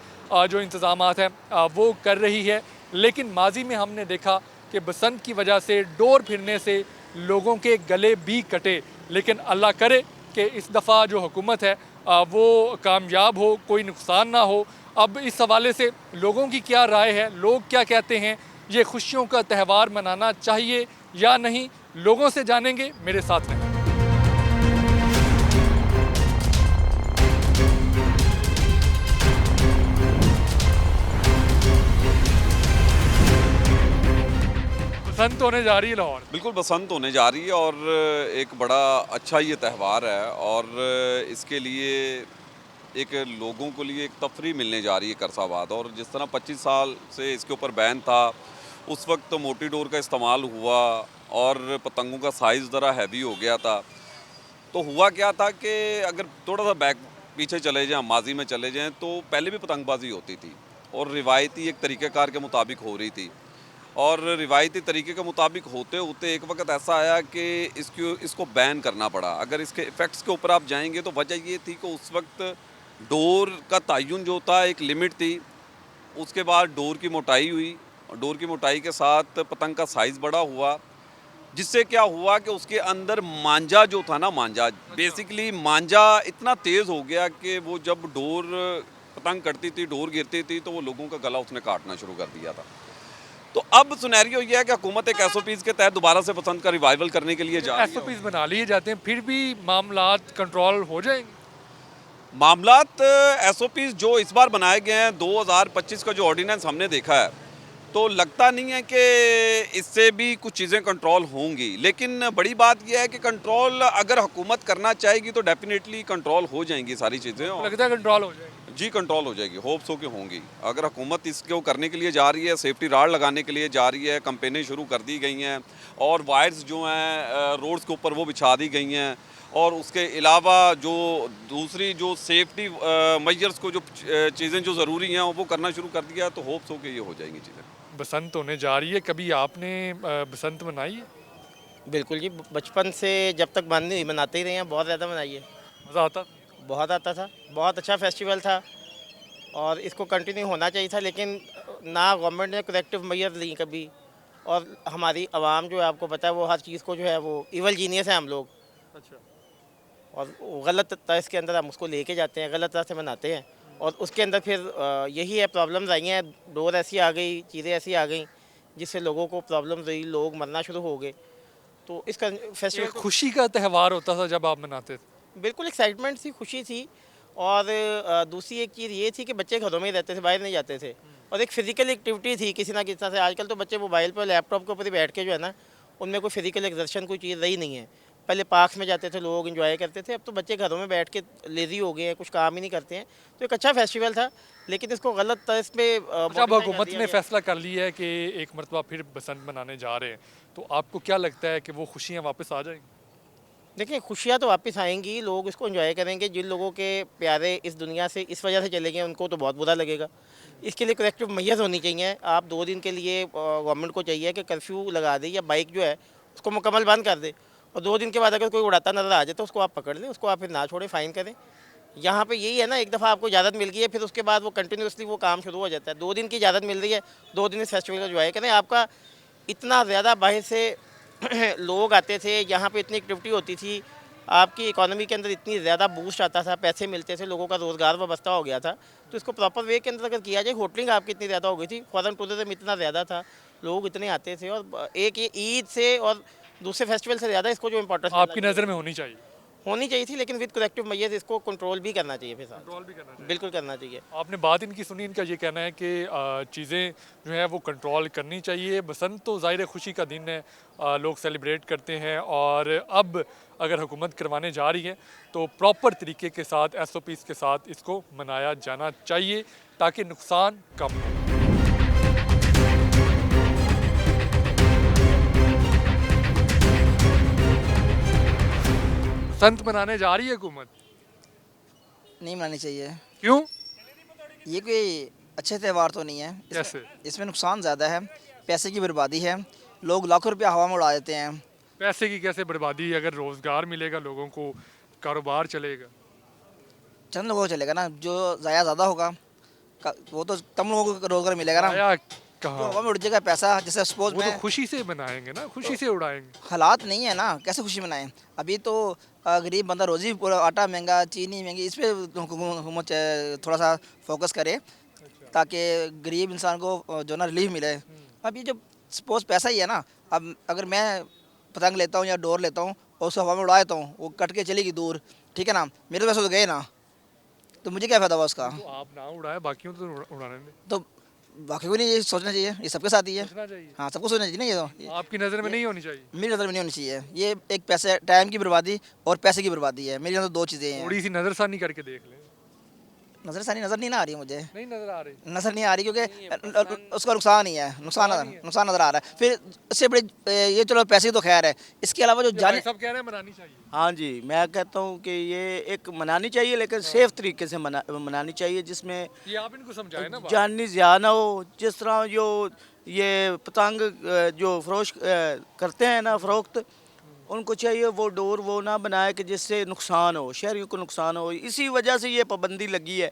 जो इंतज़ामात हैं वो कर रही है। लेकिन माजी में हमने देखा कि बसंत की वजह से डोर फिरने से लोगों के गले भी कटे, लेकिन अल्लाह करे कि इस दफ़ा जो हुकूमत है वो कामयाब हो, कोई नुकसान ना हो। अब इस हवाले से लोगों की क्या राय है, लोग क्या कहते हैं, ये खुशियों का त्यौहार मनाना चाहिए या नहीं, लोगों से जानेंगे। मेरे साथ रहें। बसंत होने जा रही है लाहौर। बिल्कुल बसंत होने जा रही है और एक बड़ा अच्छा ये त्यौहार है और इसके लिए एक लोगों के लिए एक तफरी मिलने जा रही है करसाबाद। और जिस तरह 25 साल से इसके ऊपर बैन था, उस वक्त तो मोटी डोर का इस्तेमाल हुआ और पतंगों का साइज़ ज़रा हैवी हो गया था। तो हुआ क्या था कि अगर थोड़ा सा बैक पीछे चले जाएं, माजी में चले जाएं, तो पहले भी पतंगबाजी होती थी और रिवायती एक तरीक़ेकार के मुताबिक हो रही थी। और रिवायती तरीके के मुताबिक होते होते एक वक्त ऐसा आया कि इसको बैन करना पड़ा। अगर इसके इफ़ेक्ट्स के ऊपर आप जाएंगे तो वजह ये थी कि उस वक्त डोर का तयन जो था, एक लिमिट थी। उसके बाद डोर की मोटाई हुई और डोर की मोटाई के साथ पतंग का साइज़ बड़ा हुआ, जिससे क्या हुआ कि उसके अंदर मांझा जो था ना, मांझा बेसिकली मांझा इतना तेज़ हो गया कि वो जब डोर पतंग कटती थी, डोर गिरती थी, तो वो लोगों का गला उसने काटना शुरू कर दिया था। तो अब सुनैरियो ये है कि हुकूमत एक SOPs के तहत दोबारा से पसंद का रिवाइवल करने के लिए जा रही है। SOPs बना लिए जाते हैं, फिर भी मामलात कंट्रोल हो जाएंगे। मामलात SOPs जो इस बार बनाए गए हैं 2025 का जो ऑर्डिनेंस हमने देखा है, तो लगता नहीं है कि इससे भी कुछ चीज़ें कंट्रोल होंगी। लेकिन बड़ी बात यह है कि कंट्रोल अगर हुकूमत करना चाहेगी तो डेफिनेटली कंट्रोल हो जाएंगी सारी चीज़ें। लगता है कंट्रोल हो जाएगी। जी कंट्रोल हो जाएगी, होप्स हो कि होंगी। अगर हुकूमत इसको करने के लिए जा रही है, सेफ्टी राड लगाने के लिए जा रही है, कैंपेनें शुरू कर दी गई हैं और वायर्स जो हैं रोड्स के ऊपर वो बिछा दी गई हैं और उसके अलावा जो दूसरी जो सेफ्टी मेजर्स को जो चीज़ें जो ज़रूरी हैं वो करना शुरू कर दिया, तो होप्स हो कि ये हो जाएंगी चीज़ें। बसंत होने जा रही है, कभी आपने बसंत मनाई है? बिल्कुल जी, बचपन से जब तक बंद नहीं मनाते ही रहे हैं, बहुत ज़्यादा मनाई है। मज़ा आता? बहुत आता था, बहुत अच्छा फेस्टिवल था और इसको कंटिन्यू होना चाहिए था, लेकिन ना गवर्नमेंट ने करेक्टिव मेजर ली कभी। और हमारी आवाम जो है, आपको पता है, वो हर चीज़ को जो है वो इवल जीनियस है हम लोग। अच्छा। और गलत तर्ज के अंदर हम उसको लेके जाते हैं, गलत तरह से बनाते हैं, और उसके अंदर फिर यही है, प्रॉब्लम्स आई हैं, डोर ऐसी आ गई, चीज़ें ऐसी आ गई जिससे लोगों को प्रॉब्लम्स हुई, लोग मरना शुरू हो गए। तो इसका फेस्टिवल खुशी का त्यौहार होता था जब आप मनाते थे। बिल्कुल एक्साइटमेंट थी, खुशी थी। और दूसरी एक चीज़ ये थी कि बच्चे घरों में ही रहते थे, बाहर नहीं जाते थे, और एक फिजिकल एक्टिविटी थी किसी ना किसी तरह से। आजकल तो बच्चे मोबाइल पर, लैपटॉप के ऊपर ही बैठ के जो है ना, उनमें कोई फिजिकल एक्सर्शन कोई चीज़ रही नहीं है। पहले पार्क्स में जाते थे लोग, एंजॉय करते थे, अब तो बच्चे घरों में बैठ के लेज़ी हो गए हैं, कुछ काम ही नहीं करते हैं। तो एक अच्छा फेस्टिवल था, लेकिन इसको गलत तर्ज पे जब हुकूमत ने फैसला कर लिया है कि एक मरतबा फिर बसंत मनाने जा रहे हैं, तो आपको क्या लगता है कि वो खुशियाँ वापस आ जाएंगी? देखिए, खुशियाँ तो वापस आएंगी, लोग इसको एंजॉय करेंगे। जिन लोगों के प्यारे इस दुनिया से इस वजह से चले गए, उनको तो बहुत बुरा लगेगा। इसके लिए करेक्टिव मेजर्स होनी चाहिए। आप 2 दिन के लिए गवर्नमेंट को चाहिए कि कर्फ्यू लगा दे, या बाइक जो है उसको मुकम्मल बंद कर दे, और 2 दिन के बाद अगर कोई उड़ाता नजर आ जाए तो उसको आप पकड़ लें, उसको आप फिर ना छोड़ें, फ़ाइन करें। यहाँ पे यही है ना, एक दफ़ा आपको इजाज़त मिल गई है, फिर उसके बाद वो कंटिन्यूसली वो काम शुरू हो जाता है। 2 दिन की इजाज़त मिल रही है, 2 दिन इस फेस्टिवल का एंजॉय करें। आपका इतना ज़्यादा बाहर से लोग आते थे, यहाँ पे इतनी एक्टिविटी होती थी, आपकी इकोनॉमी के अंदर इतनी ज़्यादा बूस्ट आता था, पैसे मिलते थे, लोगों का रोज़गार वाबस्ता हो गया था। तो इसको प्रॉपर वे के अंदर अगर किया जाए, होटलिंग आपकी इतनी ज़्यादा हो गई थी, फॉरेन टूरिज्म इतना ज़्यादा था, लोग इतने आते थे, और एक ये ईद से और दूसरे फेस्टिवल से ज़्यादा इसको जो इम्पोर्टेंस आपकी नज़र में होनी चाहिए थी, लेकिन विद करेक्टिव मेजर्स इसको कंट्रोल भी करना चाहिए। फिर कंट्रोल भी करना चाहिए, बिल्कुल करना चाहिए। आपने बात इनकी सुनी, इनका ये कहना है कि चीज़ें जो है वो कंट्रोल करनी चाहिए। बसंत तो ज़ाहिर खुशी का दिन है, लोग सेलिब्रेट करते हैं, और अब अगर हुकूमत करवाने जा रही है तो प्रॉपर तरीके के साथ, SOPs के साथ इसको मनाया जाना चाहिए ताकि नुकसान कम हो। बसंत मनाने जा रही है हुकूमत? नहीं मनानी चाहिए। क्यों? ये कोई अच्छे त्यौहार तो नहीं है। कैसे? इसमें नुकसान ज़्यादा है, पैसे की बर्बादी है, लोग लाखों रुपया हवा में उड़ा देते हैं। पैसे की कैसे बर्बादी? अगर रोज़गार मिलेगा लोगों को, कारोबार चलेगा। चंद लोगों को चलेगा ना, जो ज़्यादा होगा वो तो कम लोगों को रोज़गार मिलेगा ना। तो हवा में उड़ जाएगा पैसा। जैसे सपोज वो तो खुशी से मनाएंगे ना, खुशी से उड़ाएंगे। हालात नहीं है ना, कैसे खुशी मनाएं? अभी तो गरीब बंदा रोज़ी, पूरा आटा महंगा, चीनी महंगी, इस पर हुकूमत थोड़ा सा फोकस करे ताकि गरीब इंसान को जो ना रिलीफ मिले। अब ये जो सपोज पैसा ही है ना, अब अगर मैं पतंग लेता हूँ या डोर लेता हूँ और उसको हवा में उड़ा देता हूँ, वो कट के चलेगी दूर, ठीक है ना, मेरे पैसे तो गए ना, तो मुझे क्या फ़ायदा हुआ उसका? तो आप ना उड़ाए, बाकियों तो उड़ाने दें। तो बाकी को नहीं ये सोचना चाहिए, ये सबके साथ ही है। हाँ, सबको सोचना चाहिए ना। ये तो आपकी नज़र में नहीं होनी चाहिए? मेरी नज़र में नहीं होनी चाहिए। ये एक पैसे, टाइम की बर्बादी और पैसे की बर्बादी है। मेरी नज़र 2 चीज़ें हैं। थोड़ी सी नज़रसानी करके देख लें। नज़र नहीं आ रही है मुझे। नहीं नज़र आ रही? नज़र नहीं आ रही क्योंकि उसका नुकसान ही है, नुकसान नज़र आ रहा है। फिर इससे बड़े ये चलो पैसे तो खैर है, इसके अलावा जो जाने सब कह रहे हैं मनानी चाहिए। हाँ जी, मैं कहता हूँ कि ये एक मनानी चाहिए, लेकिन सेफ तरीके से मनानी चाहिए, जिसमें ये आप इनको समझाएं ना, जानी ज़िया ना हो। जिस तरह जो ये पतंग जो फरोश करते हैं ना, फ़रोख्त, उनको चाहिए वो डोर वो ना बनाए कि जिससे नुकसान हो, शहरियों को नुकसान हो। इसी वजह से ये पाबंदी लगी है।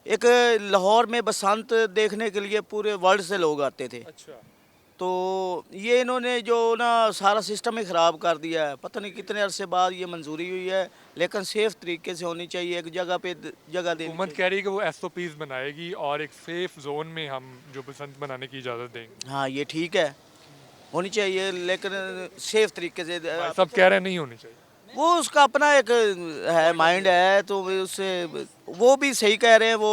एक लाहौर में बसंत देखने के लिए पूरे वर्ल्ड से लोग आते थे। अच्छा। तो ये इन्होंने जो ना सारा सिस्टम ही ख़राब कर दिया है। पता नहीं कितने अरसे बाद ये मंजूरी हुई है, लेकिन सेफ़ तरीके से होनी चाहिए। एक जगह पे जगह देनी। हुकूमत कह रही है कि वो SOPs बनाएगी और एक सेफ जोन में हम जो बसंत मनाने की इजाज़त देंगे। हाँ, ये ठीक है, होनी चाहिए, लेकिन सेफ तरीके से। सब कह रहे हैं नहीं होनी चाहिए। वो उसका अपना एक है, माइंड है, तो उससे वो भी सही कह रहे हैं। वो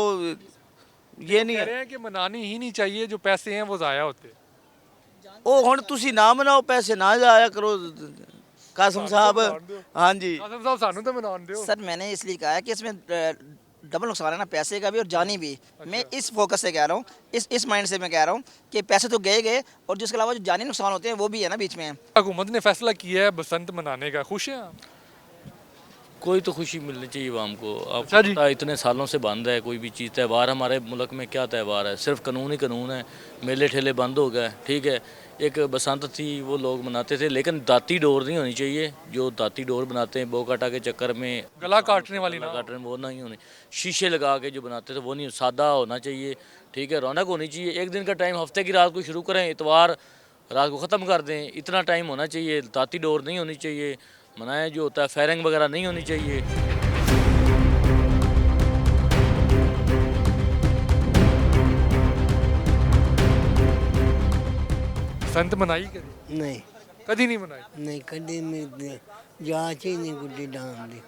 ये नहीं कह रहे हैं कि मनानी ही नहीं चाहिए, जो पैसे हैं वो ज़ाया होते। ओ हुण तुसी ना मनाओ, पैसे ना जाया करो। कासिम साहब, हाँ जी, कासिम साहब सानू तो मनाने दो। सर मैंने इसलिए कहा है कि इसमें डबल नुकसान है ना, पैसे का भी और जानी भी। मैं इस फोकस से कह रहा हूँ, इस माइंड से मैं कह रहा हूँ कि पैसे तो गए और जिसके अलावा जो जानी नुकसान होते हैं वो भी है ना बीच में। हुकूमत ने फैसला किया है बसंत मनाने का, खुश हैं आप? कोई तो खुशी मिलनी चाहिए आवाम को। आप अच्छा जी। पता है, इतने सालों से बंद है कोई भी चीज़। त्यौहार हमारे मुल्क में क्या त्यौहार है? सिर्फ कानून ही कानून है। मेले ठेले बंद हो गए, ठीक है। एक बसंत थी वो लोग मनाते थे, लेकिन दाती डोर नहीं होनी चाहिए। जो दाती डोर बनाते हैं बो काटा के चक्कर में, गला काटने वाली गला काटने वो नहीं होनी। शीशे लगा के जो बनाते थे वो नहीं, सादा होना चाहिए, ठीक है, रौनक होनी चाहिए। एक दिन का टाइम, हफ्ते की रात को शुरू करें, इतवार रात को ख़त्म कर दें, इतना टाइम होना चाहिए। दाती डोर नहीं होनी चाहिए, मनाएं जो होता है फायरिंग वगैरह नहीं होनी चाहिए। बसंत मनाई कभी? नहीं कभी नहीं मनाई? नहीं कभी नहीं, जांच ही नहीं गुड्डी डाल दी।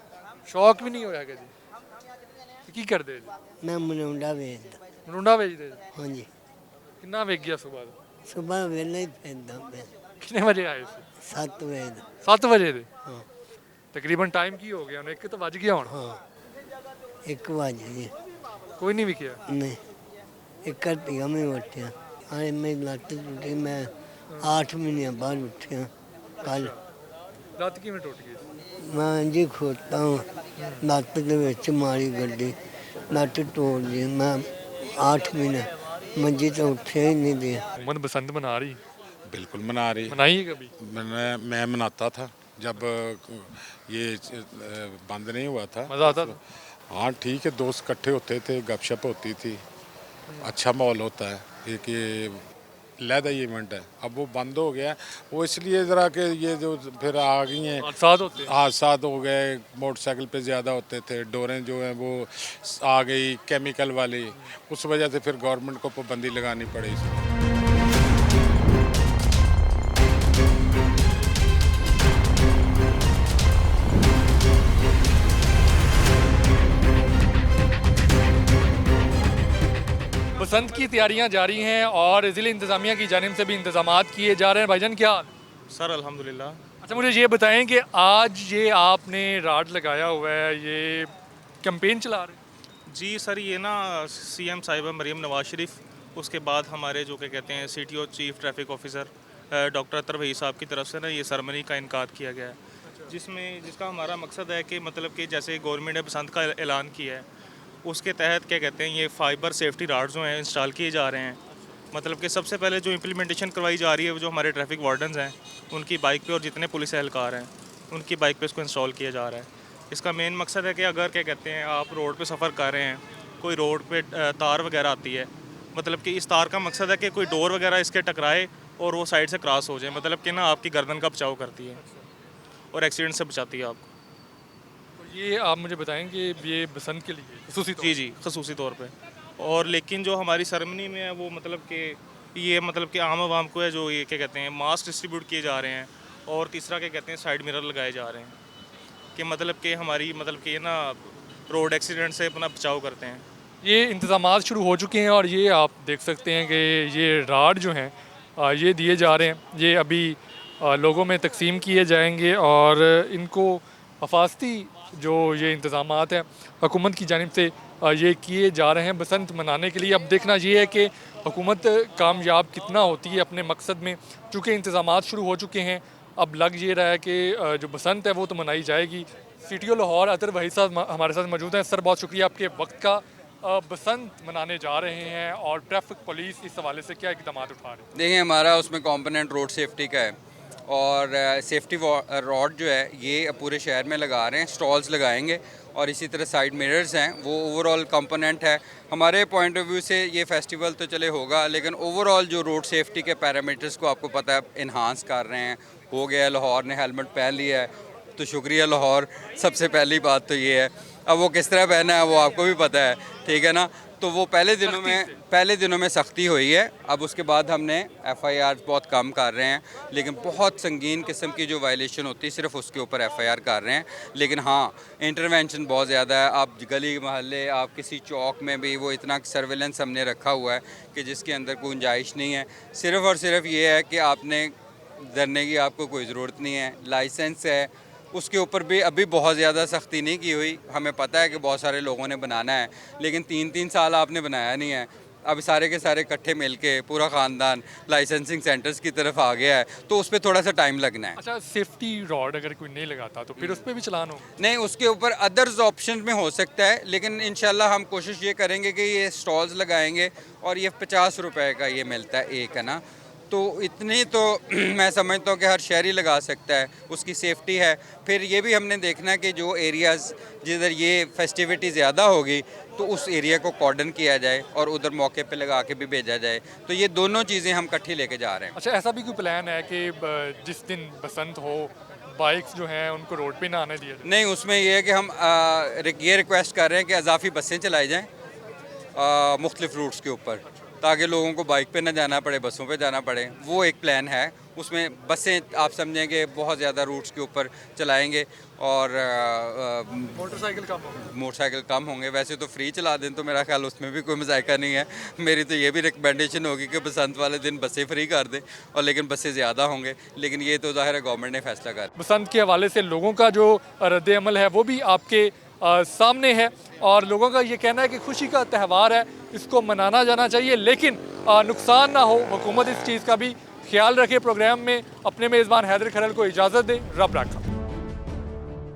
शौक भी नहीं होया कभी? की कर दे? मैं मनुंडा बेचदा। मनुंडा बेच दे? हाँ जी। कितना वेच गया सुबह? सुबह वेला ही पैदा पे। कितने बजे आए थे? 7 बजे। 7 बजे थे? हाँ। तकरीबन टाइम की हो गया? 1 तो बज गया होना। हाँ 1 बजे। कोई नहीं विकिया? नहीं, 1 रुपया में उठा। अरे मेरी लत्त टूटी, मैं 8 महीने बाद उठा कल। लत्त किवें टूट गई? मैं जी खोता हूँ, लत्त के विच मारी गड्डी, लत्त तोड़ दी। मैं 8 महीने मंजी तो उठे ही नहीं दिया। हुकूमत बसंत मना रही? बिल्कुल मना रही। मनाई है कभी? मैं मनाता था जब ये बंद नहीं हुआ था। मज़ा आता था? हाँ ठीक है, दोस्त इकट्ठे होते थे, गपशप होती थी, अच्छा माहौल होता है। एक ये लहदा इवेंट है, अब वो बंद हो गया। वो इसलिए ज़रा कि ये जो फिर आ गई हैं हादसात हो गए, मोटरसाइकिल पे ज़्यादा होते थे, डोरें जो हैं वो आ गई केमिकल वाली, उस वजह से फिर गवर्नमेंट को पाबंदी लगानी पड़ी। बसंत की तैयारियां जारी हैं और ज़िले इंतज़ामिया की जानिब से भी इंतजाम किए जा रहे हैं। भाईजान क्या हाल? सर अल्हम्दुलिल्लाह। अच्छा मुझे ये बताएं कि आज ये आपने राड लगाया हुआ है, ये कैंपेन चला रहे हैं? जी सर, ये ना सीएम साहिबा मरीम नवाज शरीफ, उसके बाद हमारे जो क्या कहते हैं CTO chief traffic officer doctor Atar वही साहब की तरफ से ना ये सरमनी का इनकाद किया गया है, जिसका हमारा मकसद है कि मतलब कि जैसे गवर्नमेंट ने बसंत का ऐलान किया है, उसके तहत क्या कहते हैं ये फाइबर सेफ्टी राड्स जो हैं इंस्टॉल किए जा रहे हैं। मतलब कि सबसे पहले जो इम्प्लीमेंटेशन करवाई जा रही है वो जो हमारे ट्रैफिक वार्डन्स हैं उनकी बाइक पे और जितने पुलिस एहलकार हैं उनकी बाइक पे इसको इंस्टॉल किया जा रहा है। इसका मेन मकसद है कि अगर क्या कहते हैं आप रोड पे सफ़र कर रहे हैं, कोई रोड पे तार वगैरह आती है, मतलब कि इस तार का मकसद है कि कोई डोर वगैरह इसके टकराए और वो साइड से क्रॉस हो जाए, मतलब कि ना आपकी गर्दन का बचाव करती है और एक्सीडेंट से बचाती है आपको। ये आप मुझे बताएंगे ये बसंत के लिए खसूसी तौर? जी खसूसी तौर पे। और लेकिन जो हमारी सेरेमनी में है वो मतलब कि ये मतलब कि आम आवाम को है जो ये क्या कहते हैं मास्क डिस्ट्रीब्यूट किए जा रहे हैं, और तीसरा क्या कहते हैं साइड मिरर लगाए जा रहे हैं कि मतलब कि हमारी मतलब कि ना रोड एक्सीडेंट से अपना बचाव करते हैं। ये इंतज़ामात शुरू हो चुके हैं और ये आप देख सकते हैं कि ये राड जो हैं ये दिए जा रहे हैं, ये अभी लोगों में तकसीम किए जाएंगे और इनको हफाजती जो ये इंतज़ामात हैं हुकूमत की जानिब से ये किए जा रहे हैं बसंत मनाने के लिए। अब देखना ये है कि हुकूमत कामयाब कितना होती है अपने मकसद में, चूँकि इंतज़ामात शुरू हो चुके हैं। अब लग ये रहा है कि जो बसंत है वो तो मनाई जाएगी। सीटीओ लाहौर अतर वही साहब हमारे साथ मौजूद हैं। सर बहुत शुक्रिया आपके वक्त का। बसंत मनाने जा रहे हैं और ट्रैफिक पुलिस इस हवाले से क्या इकदाम उठा रहे हैं? देखिए हमारा उसमें कंपोनेंट रोड सेफ्टी का है और सेफ्टी रॉड जो है ये पूरे शहर में लगा रहे हैं, स्टॉल्स लगाएंगे और इसी तरह साइड मिरर्स हैं, वो ओवरऑल कंपोनेंट है। हमारे पॉइंट ऑफ व्यू से ये फेस्टिवल तो चले होगा, लेकिन ओवरऑल जो रोड सेफ्टी के पैरामीटर्स को आपको पता है इन्हांस कर रहे हैं। हो गया लाहौर ने हेलमेट पहन लिया है तो शुक्रिया लाहौर, सबसे पहली बात तो ये है। अब वो किस तरह पहना है वो आपको भी पता है, ठीक है ना। तो वो पहले दिनों में सख्ती हुई है। अब उसके बाद हमने FIR बहुत कम कर रहे हैं, लेकिन बहुत संगीन किस्म की जो वायलेशन होती है सिर्फ उसके ऊपर FIR कर रहे हैं। लेकिन हाँ, इंटरवेंशन बहुत ज़्यादा है। आप गली महल्ले, आप किसी चौक में भी वो इतना सर्विलेंस हमने रखा हुआ है कि जिसके अंदर कोई गुंजाइश नहीं है। सिर्फ़ और सिर्फ ये है कि आपने डरने की आपको कोई ज़रूरत नहीं है। लाइसेंस है उसके ऊपर भी अभी बहुत ज़्यादा सख्ती नहीं की हुई। हमें पता है कि बहुत सारे लोगों ने बनाना है, लेकिन 3-3 साल आपने बनाया नहीं है। अब सारे के सारे इकट्ठे मिलके पूरा ख़ानदान लाइसेंसिंग सेंटर्स की तरफ आ गया है, तो उस पर थोड़ा सा टाइम लगना है। अच्छा, सेफ्टी रॉड अगर कोई नहीं लगाता तो फिर उस पर भी चलान हो? नहीं, उसके ऊपर अदर्स ऑप्शन में हो सकता है, लेकिन इंशाल्लाह हम कोशिश ये करेंगे कि ये स्टॉल्स लगाएंगे और ये 50 रुपए का ये मिलता है एक, है ना। तो इतनी तो मैं समझता हूँ कि हर शहरी लगा सकता है, उसकी सेफ्टी है। फिर ये भी हमने देखना है कि जो एरियाज़ जिधर ये फेस्टिविटी ज़्यादा होगी तो उस एरिया को कॉर्डन किया जाए और उधर मौके पे लगा के भी भेजा जाए। तो ये दोनों चीज़ें हम इकट्ठी लेके जा रहे हैं। अच्छा, ऐसा भी कोई प्लान है कि जिस दिन बसंत हो बाइक्स जो हैं उनको रोड पे ना आने दिया जाए? नहीं, उसमें ये है कि हम ये रिक्वेस्ट कर रहे हैं कि अजाफी बसें चलाई जाएँ मुख्तलिफ रूट्स के ऊपर, ताकि लोगों को बाइक पे ना जाना पड़े, बसों पे जाना पड़े। वो एक प्लान है। उसमें बसें आप समझेंगे बहुत ज़्यादा रूट्स के ऊपर चलाएंगे और मोटरसाइकिल कम होंगे। वैसे तो फ्री चला दें तो मेरा ख्याल उसमें भी कोई मज़ायका नहीं है। मेरी तो ये भी रिकमेंडेशन होगी कि बसंत वाले दिन बसें फ्री कर दें, और लेकिन बसें ज़्यादा होंगे। लेकिन ये तो ज़ाहिर है गवर्नमेंट ने फैसला कर। बसंत के हवाले से लोगों का जो रद्द अमल है वो भी आपके सामने है, और लोगों का ये कहना है कि खुशी का त्यौहार है, इसको मनाना जाना चाहिए, लेकिन नुकसान ना हो। हुकूमत इस चीज़ का भी ख्याल रखे। प्रोग्राम में अपने मेज़बान हैदर खरल को इजाज़त दे। रब रखा।